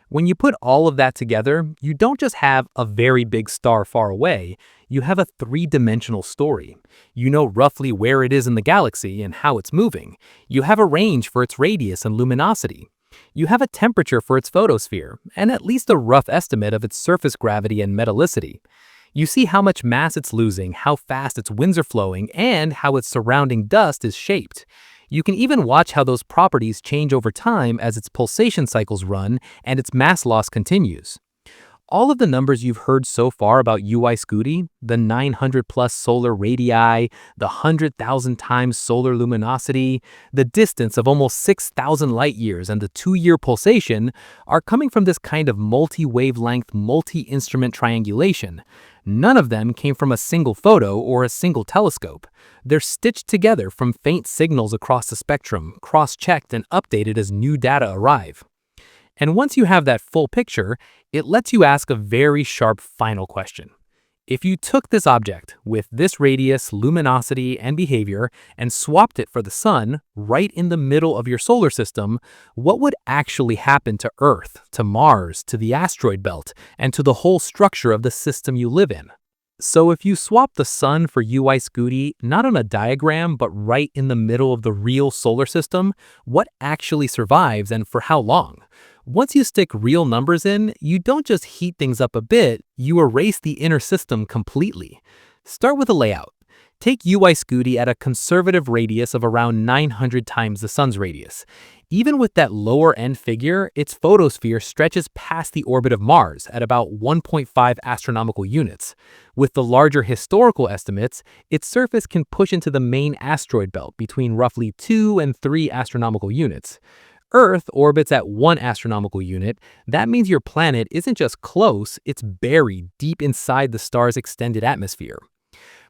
When you put all of that together, you don't just have a very big star far away, you have a three-dimensional story. You know roughly where it is in the galaxy and how it's moving. You have a range for its radius and luminosity. You have a temperature for its photosphere, and at least a rough estimate of its surface gravity and metallicity. You see how much mass it's losing, how fast its winds are flowing, and how its surrounding dust is shaped. You can even watch how those properties change over time as its pulsation cycles run and its mass loss continues. All of the numbers you've heard so far about UY Scuti, the 900 plus solar radii, the 100,000 times solar luminosity, the distance of almost 6,000 light years, and the 2-year pulsation, are coming from this kind of multi-wavelength, multi-instrument triangulation. None of them came from a single photo or a single telescope. They're stitched together from faint signals across the spectrum, cross-checked and updated as new data arrive. And once you have that full picture, it lets you ask a very sharp final question. If you took this object with this radius, luminosity, and behavior and swapped it for the sun right in the middle of your solar system, what would actually happen to Earth, to Mars, to the asteroid belt, and to the whole structure of the system you live in? So if you swap the sun for UY Scuti, not on a diagram, but right in the middle of the real solar system, what actually survives and for how long? Once you stick real numbers in, you don't just heat things up a bit, you erase the inner system completely. Start with a layout. Take UY Scuti at a conservative radius of around 900 times the sun's radius. Even with that lower end figure, its photosphere stretches past the orbit of Mars at about 1.5 astronomical units. With the larger historical estimates, its surface can push into the main asteroid belt between roughly 2 and 3 astronomical units. Earth orbits at 1 astronomical unit. That means your planet isn't just close, it's buried deep inside the star's extended atmosphere.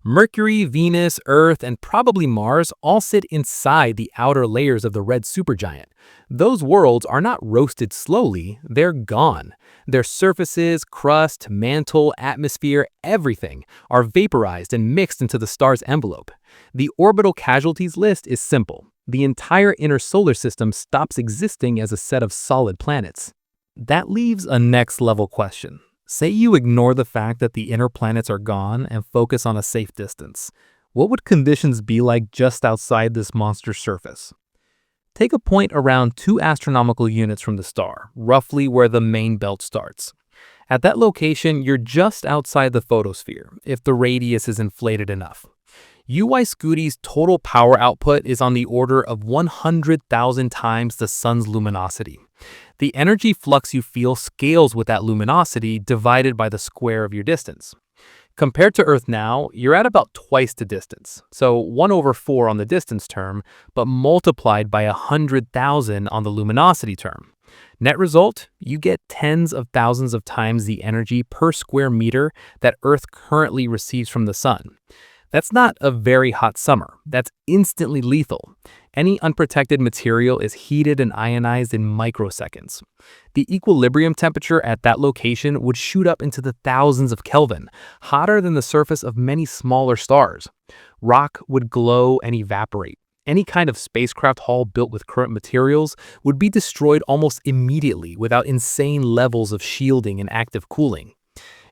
Mercury, Venus, Earth, and probably Mars all sit inside the outer layers of the red supergiant. Those worlds are not roasted slowly, they're gone. Their surfaces, crust, mantle, atmosphere, everything are vaporized and mixed into the star's envelope. The orbital casualties list is simple. The entire inner solar system stops existing as a set of solid planets. That leaves a next-level question. Say you ignore the fact that the inner planets are gone and focus on a safe distance. What would conditions be like just outside this monster's surface? Take a point around 2 astronomical units from the star, roughly where the main belt starts. At that location, you're just outside the photosphere, if the radius is inflated enough. UY Scuti's total power output is on the order of 100,000 times the sun's luminosity. The energy flux you feel scales with that luminosity divided by the square of your distance. Compared to Earth now, you're at about twice the distance, so 1/4 on the distance term, but multiplied by 100,000 on the luminosity term. Net result, you get tens of thousands of times the energy per square meter that Earth currently receives from the sun. That's not a very hot summer. That's instantly lethal. Any unprotected material is heated and ionized in microseconds. The equilibrium temperature at that location would shoot up into the thousands of Kelvin, hotter than the surface of many smaller stars. Rock would glow and evaporate. Any kind of spacecraft hull built with current materials would be destroyed almost immediately without insane levels of shielding and active cooling.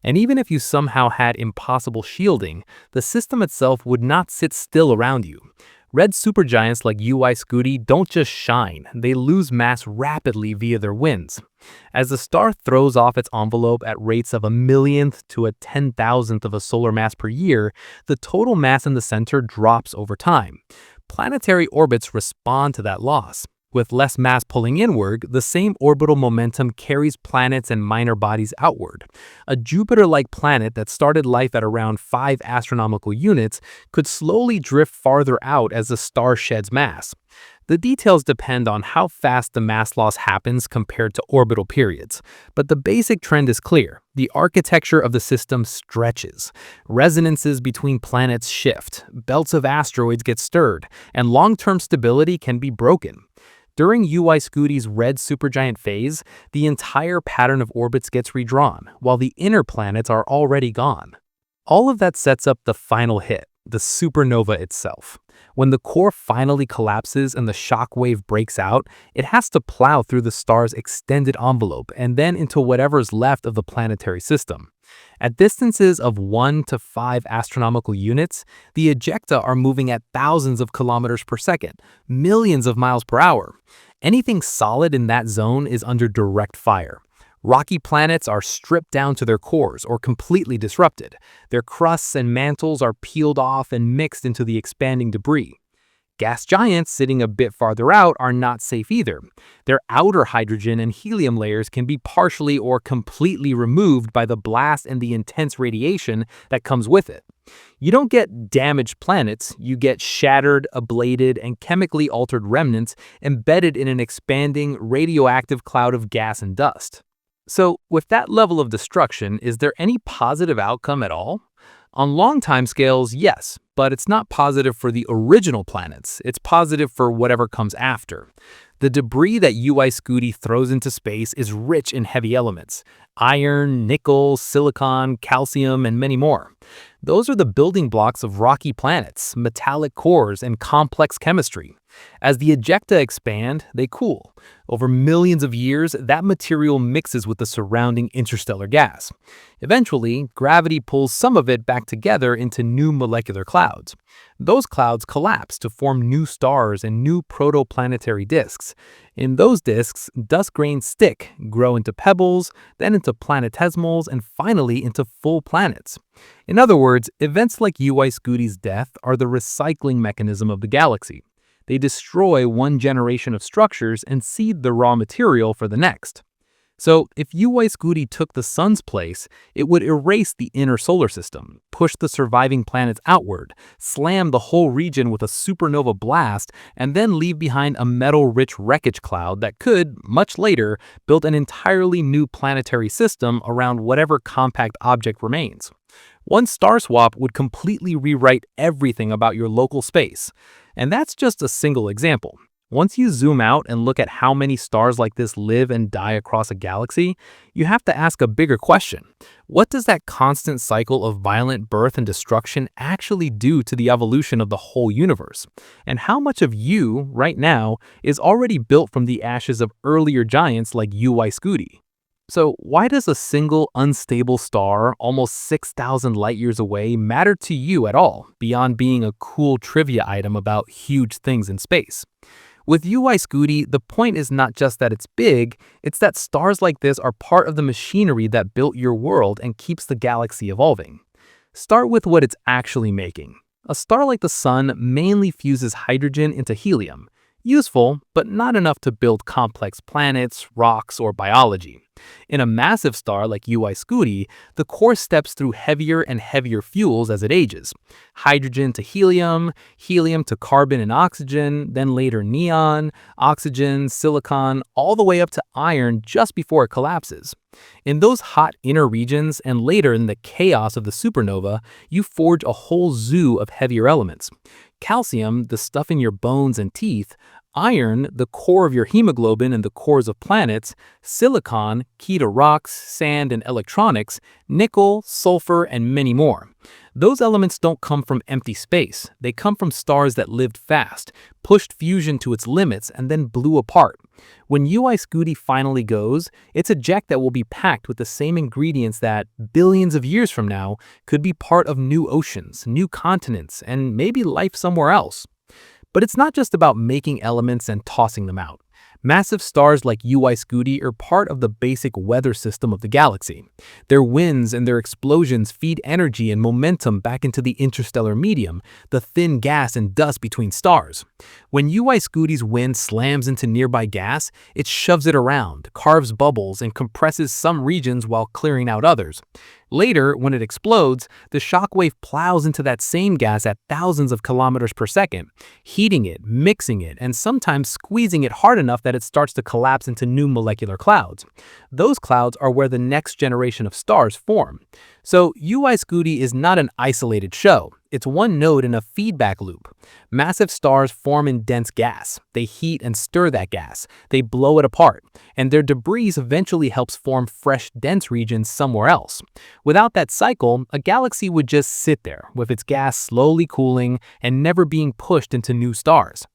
And even if you somehow had impossible shielding, the system itself would not sit still around you. Red supergiants like UY Scuti don't just shine, they lose mass rapidly via their winds. As the star throws off its envelope at rates of a millionth to a 10,000th of a solar mass per year, the total mass in the center drops over time. Planetary orbits respond to that loss. With less mass pulling inward, the same orbital momentum carries planets and minor bodies outward. A Jupiter-like planet that started life at around 5 astronomical units could slowly drift farther out as the star sheds mass. The details depend on how fast the mass loss happens compared to orbital periods, but the basic trend is clear. The architecture of the system stretches. Resonances between planets shift, belts of asteroids get stirred, and long-term stability can be broken. During UY Scuti's red supergiant phase, the entire pattern of orbits gets redrawn, while the inner planets are already gone. All of that sets up the final hit, the supernova itself. When the core finally collapses and the shock wave breaks out, it has to plow through the star's extended envelope and then into whatever's left of the planetary system. At distances of 1 to 5 astronomical units, the ejecta are moving at thousands of kilometers per second, millions of miles per hour. Anything solid in that zone is under direct fire. Rocky planets are stripped down to their cores or completely disrupted. Their crusts and mantles are peeled off and mixed into the expanding debris. Gas giants sitting a bit farther out are not safe either. Their outer hydrogen and helium layers can be partially or completely removed by the blast and the intense radiation that comes with it. You don't get damaged planets, you get shattered, ablated, and chemically altered remnants embedded in an expanding, radioactive cloud of gas and dust. So, with that level of destruction, is there any positive outcome at all? On long timescales, yes, but it's not positive for the original planets. It's positive for whatever comes after. The debris that UY Scuti throws into space is rich in heavy elements: iron, nickel, silicon, calcium, and many more. Those are the building blocks of rocky planets, metallic cores, and complex chemistry. As the ejecta expand, they cool. Over millions of years, that material mixes with the surrounding interstellar gas. Eventually, gravity pulls some of it back together into new molecular clouds. Those clouds collapse to form new stars and new protoplanetary disks. In those disks, dust grains stick, grow into pebbles, then into planetesimals, and finally into full planets. In other words, events like UY Scuti's death are the recycling mechanism of the galaxy. They destroy one generation of structures and seed the raw material for the next. So, if UY Scuti took the sun's place, it would erase the inner solar system, push the surviving planets outward, slam the whole region with a supernova blast, and then leave behind a metal-rich wreckage cloud that could, much later, build an entirely new planetary system around whatever compact object remains. One star swap would completely rewrite everything about your local space. And that's just a single example. Once you zoom out and look at how many stars like this live and die across a galaxy, you have to ask a bigger question. What does that constant cycle of violent birth and destruction actually do to the evolution of the whole universe? And how much of you, right now, is already built from the ashes of earlier giants like UY Scuti? So why does a single unstable star almost 6,000 light-years away matter to you at all, beyond being a cool trivia item about huge things in space? With UY Scuti, the point is not just that it's big, it's that stars like this are part of the machinery that built your world and keeps the galaxy evolving. Start with what it's actually making. A star like the Sun mainly fuses hydrogen into helium. Useful, but not enough to build complex planets, rocks, or biology. In a massive star like UY Scuti, the core steps through heavier and heavier fuels as it ages. Hydrogen to helium, helium to carbon and oxygen, then later neon, oxygen, silicon, all the way up to iron just before it collapses. In those hot inner regions and later in the chaos of the supernova, you forge a whole zoo of heavier elements. Calcium, the stuff in your bones and teeth, iron, the core of your hemoglobin and the cores of planets, silicon, key to rocks, sand, and electronics, nickel, sulfur, and many more. Those elements don't come from empty space. They come from stars that lived fast, pushed fusion to its limits, and then blew apart. When UY Scuti finally goes, it's a jet that will be packed with the same ingredients that, billions of years from now, could be part of new oceans, new continents, and maybe life somewhere else. But it's not just about making elements and tossing them out. Massive stars like UY Scuti are part of the basic weather system of the galaxy. Their winds and their explosions feed energy and momentum back into the interstellar medium, the thin gas and dust between stars. When UY Scuti's wind slams into nearby gas, it shoves it around, carves bubbles, and compresses some regions while clearing out others. Later, when it explodes, the shockwave plows into that same gas at thousands of kilometers per second, heating it, mixing it, and sometimes squeezing it hard enough that it starts to collapse into new molecular clouds. Those clouds are where the next generation of stars form. So UY Scuti is not an isolated show. It's one node in a feedback loop. Massive stars form in dense gas. They heat and stir that gas. They blow it apart. And their debris eventually helps form fresh, dense regions somewhere else. Without that cycle, a galaxy would just sit there, with its gas slowly cooling and never being pushed into new stars.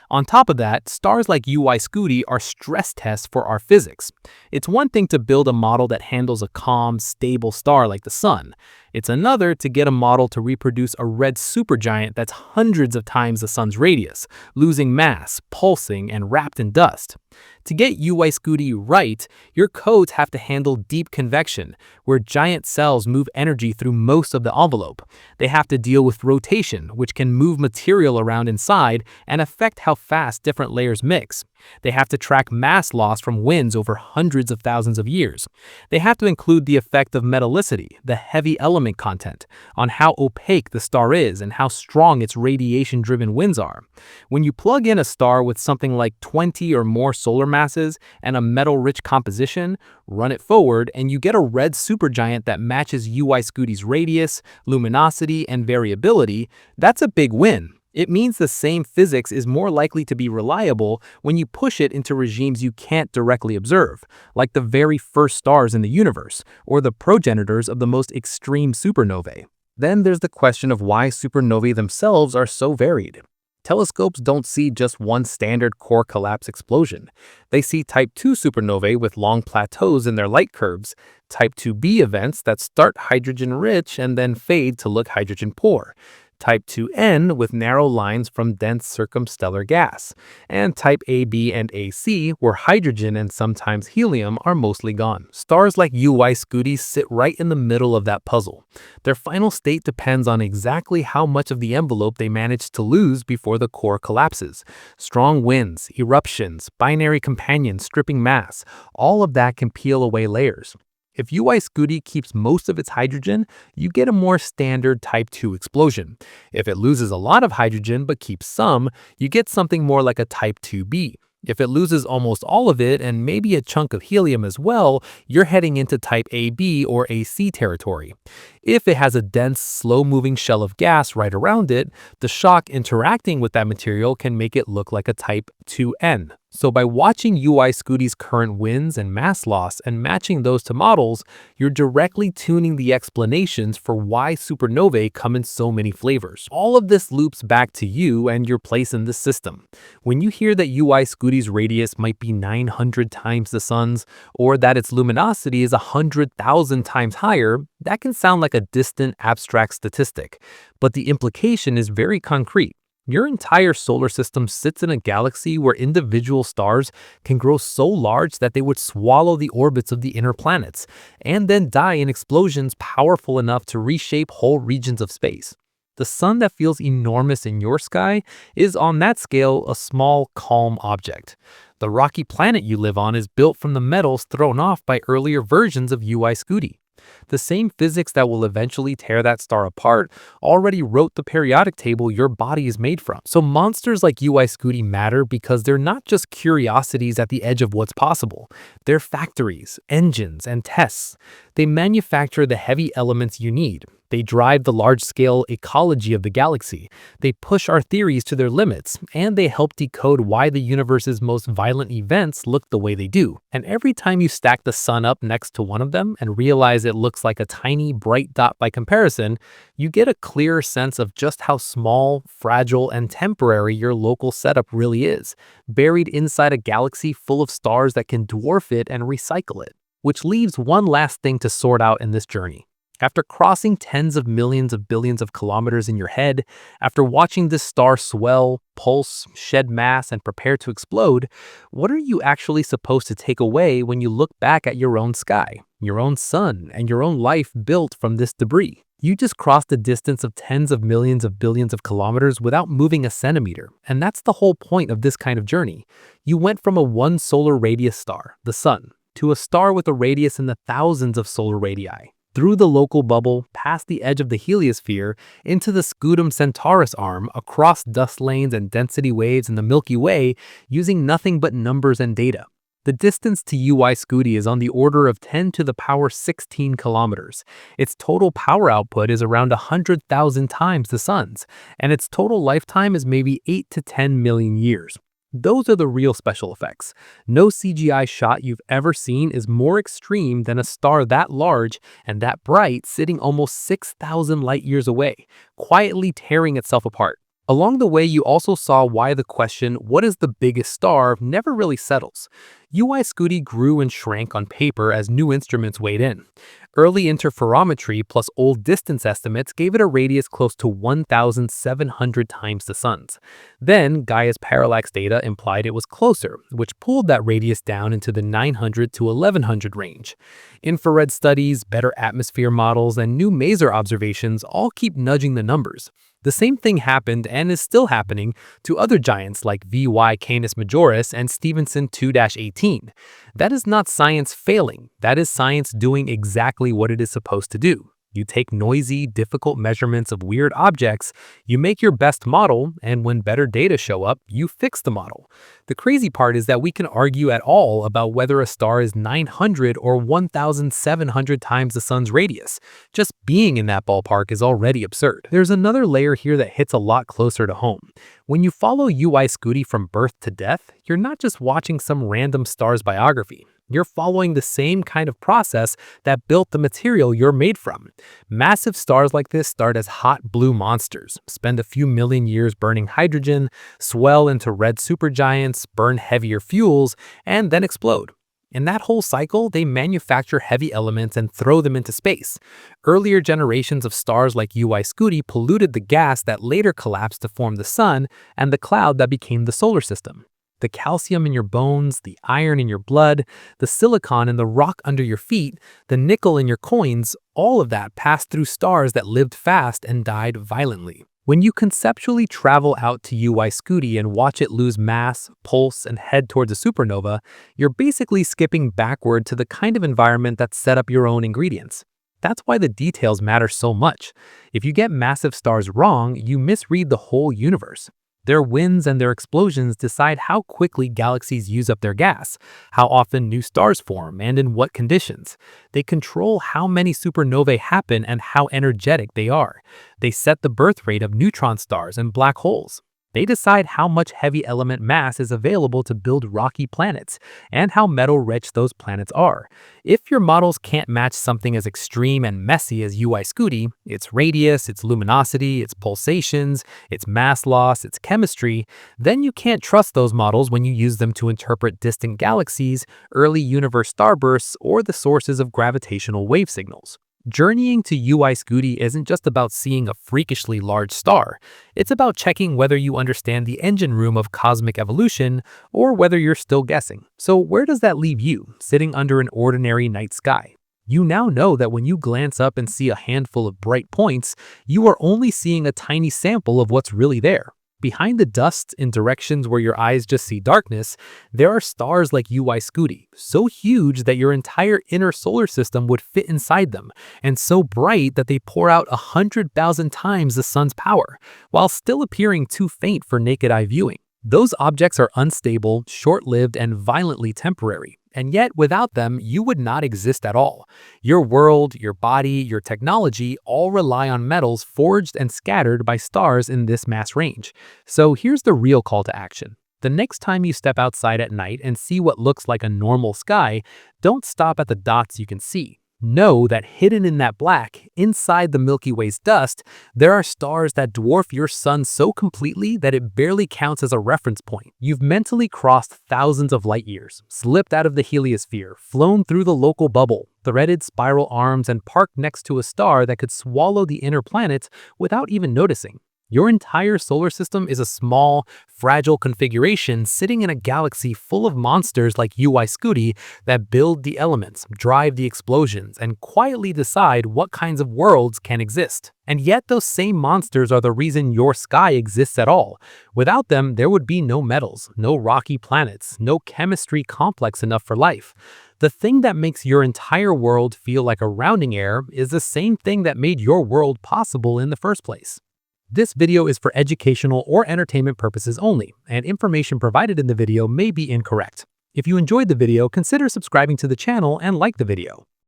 On top of that, stars like UY Scuti are stress tests for our physics. It's one thing to build a model that handles a calm, stable star like the Sun. It's another to get a model to reproduce a red supergiant that's hundreds of times the Sun's radius, losing mass, pulsing, and wrapped in dust. To get UY Scuti right, your codes have to handle deep convection, where giant cells move energy through most of the envelope. They have to deal with rotation, which can move material around inside and affect how fast different layers mix. They have to track mass loss from winds over hundreds of thousands of years. They have to include the effect of metallicity, the heavy element content, on how opaque the star is and how strong its radiation-driven winds are. When you plug in a star with something like 20 or more solar masses and a metal-rich composition, run it forward, and you get a red supergiant that matches UY Scuti's radius, luminosity, and variability. That's a big win. It means the same physics is more likely to be reliable when you push it into regimes you can't directly observe, like the very first stars in the universe, or the progenitors of the most extreme supernovae. Then there's the question of why supernovae themselves are so varied. Telescopes don't see just one standard core collapse explosion. They see Type 2 supernovae with long plateaus in their light curves, Type 2b events that start hydrogen-rich and then fade to look hydrogen-poor, Type 2n with narrow lines from dense circumstellar gas, and Type AB and AC where hydrogen and sometimes helium are mostly gone. Stars like UY Scuti sit right in the middle of that puzzle. Their final state depends on exactly how much of the envelope they manage to lose before the core collapses. Strong winds, eruptions, binary companions stripping mass, all of that can peel away layers. If UY Scuti keeps most of its hydrogen, you get a more standard Type 2 explosion. If it loses a lot of hydrogen but keeps some, you get something more like a Type 2b. If it loses almost all of it and maybe a chunk of helium as well, you're heading into Type AB or AC territory. If it has a dense, slow-moving shell of gas right around it, the shock interacting with that material can make it look like a Type 2n. So by watching UY Scuti's current winds and mass loss and matching those to models, you're directly tuning the explanations for why supernovae come in so many flavors. All of this loops back to you and your place in the system. When you hear that UY Scuti's radius might be 900 times the sun's, or that its luminosity is 100,000 times higher, that can sound like a distant, abstract statistic. But the implication is very concrete. Your entire solar system sits in a galaxy where individual stars can grow so large that they would swallow the orbits of the inner planets, and then die in explosions powerful enough to reshape whole regions of space. The sun that feels enormous in your sky is, on that scale, a small, calm object. The rocky planet you live on is built from the metals thrown off by earlier versions of UY Scuti. The same physics that will eventually tear that star apart already wrote the periodic table your body is made from. So monsters like UY Scuti matter because they're not just curiosities at the edge of what's possible. They're factories, engines, and tests. They manufacture the heavy elements you need. They drive the large-scale ecology of the galaxy. They push our theories to their limits, and they help decode why the universe's most violent events look the way they do. And every time you stack the sun up next to one of them and realize it looks like a tiny, bright dot by comparison, you get a clearer sense of just how small, fragile, and temporary your local setup really is, buried inside a galaxy full of stars that can dwarf it and recycle it. Which leaves one last thing to sort out in this journey. After crossing tens of millions of billions of kilometers in your head, after watching this star swell, pulse, shed mass, and prepare to explode, what are you actually supposed to take away when you look back at your own sky, your own sun, and your own life built from this debris? You just crossed a distance of tens of millions of billions of kilometers without moving a centimeter, and that's the whole point of this kind of journey. You went from a one solar radius star, the sun, to a star with a radius in the thousands of solar radii. Through the local bubble, past the edge of the heliosphere, into the Scutum Centaurus arm, across dust lanes and density waves in the Milky Way, using nothing but numbers and data. The distance to UY Scuti is on the order of 10 to the power 16 kilometers. Its total power output is around 100,000 times the sun's, and its total lifetime is maybe 8 to 10 million years. Those are the real special effects. No CGI shot you've ever seen is more extreme than a star that large and that bright sitting almost 6,000 light years away, quietly tearing itself apart. Along the way, you also saw why the question, what is the biggest star, never really settles. UY Scuti grew and shrank on paper as new instruments weighed in. Early interferometry plus old distance estimates gave it a radius close to 1,700 times the sun's. Then, Gaia's parallax data implied it was closer, which pulled that radius down into the 900 to 1,100 range. Infrared studies, better atmosphere models, and new maser observations all keep nudging the numbers. The same thing happened and is still happening to other giants like VY Canis Majoris and Stephenson 2-18. That is not science failing, that is science doing exactly what it is supposed to do. You take noisy, difficult measurements of weird objects, you make your best model, and when better data show up, you fix the model. The crazy part is that we can argue at all about whether a star is 900 or 1,700 times the sun's radius. Just being in that ballpark is already absurd. There's another layer here that hits a lot closer to home. When you follow UY Scuti from birth to death, you're not just watching some random star's biography. You're following the same kind of process that built the material you're made from. Massive stars like this start as hot blue monsters, spend a few million years burning hydrogen, swell into red supergiants, burn heavier fuels, and then explode. In that whole cycle, they manufacture heavy elements and throw them into space. Earlier generations of stars like UY Scuti polluted the gas that later collapsed to form the sun and the cloud that became the solar system. The calcium in your bones, the iron in your blood, the silicon in the rock under your feet, the nickel in your coins, all of that passed through stars that lived fast and died violently. When you conceptually travel out to UY Scuti and watch it lose mass, pulse, and head towards a supernova, you're basically skipping backward to the kind of environment that set up your own ingredients. That's why the details matter so much. If you get massive stars wrong, you misread the whole universe. Their winds and their explosions decide how quickly galaxies use up their gas, how often new stars form, and in what conditions. They control how many supernovae happen and how energetic they are. They set the birth rate of neutron stars and black holes. They decide how much heavy element mass is available to build rocky planets, and how metal-rich those planets are. If your models can't match something as extreme and messy as UY Scuti, its radius, its luminosity, its pulsations, its mass loss, its chemistry, then you can't trust those models when you use them to interpret distant galaxies, early universe starbursts, or the sources of gravitational wave signals. Journeying to UY Scuti isn't just about seeing a freakishly large star. It's about checking whether you understand the engine room of cosmic evolution or whether you're still guessing. So where does that leave you, sitting under an ordinary night sky? You now know that when you glance up and see a handful of bright points, you are only seeing a tiny sample of what's really there. Behind the dust, in directions where your eyes just see darkness, there are stars like UY Scuti, so huge that your entire inner solar system would fit inside them, and so bright that they pour out 100,000 times the sun's power, while still appearing too faint for naked eye viewing. Those objects are unstable, short-lived, and violently temporary, and yet without them, you would not exist at all. Your world, your body, your technology all rely on metals forged and scattered by stars in this mass range. So here's the real call to action. The next time you step outside at night and see what looks like a normal sky, don't stop at the dots you can see. Know that hidden in that black, inside the Milky Way's dust, there are stars that dwarf your sun so completely that it barely counts as a reference point. You've mentally crossed thousands of light years, slipped out of the heliosphere, flown through the local bubble, threaded spiral arms, and parked next to a star that could swallow the inner planets without even noticing. Your entire solar system is a small, fragile configuration sitting in a galaxy full of monsters like UY Scuti that build the elements, drive the explosions, and quietly decide what kinds of worlds can exist. And yet those same monsters are the reason your sky exists at all. Without them, there would be no metals, no rocky planets, no chemistry complex enough for life. The thing that makes your entire world feel like a rounding error is the same thing that made your world possible in the first place. This video is for educational or entertainment purposes only, and information provided in the video may be incorrect. If you enjoyed the video, consider subscribing to the channel and like the video.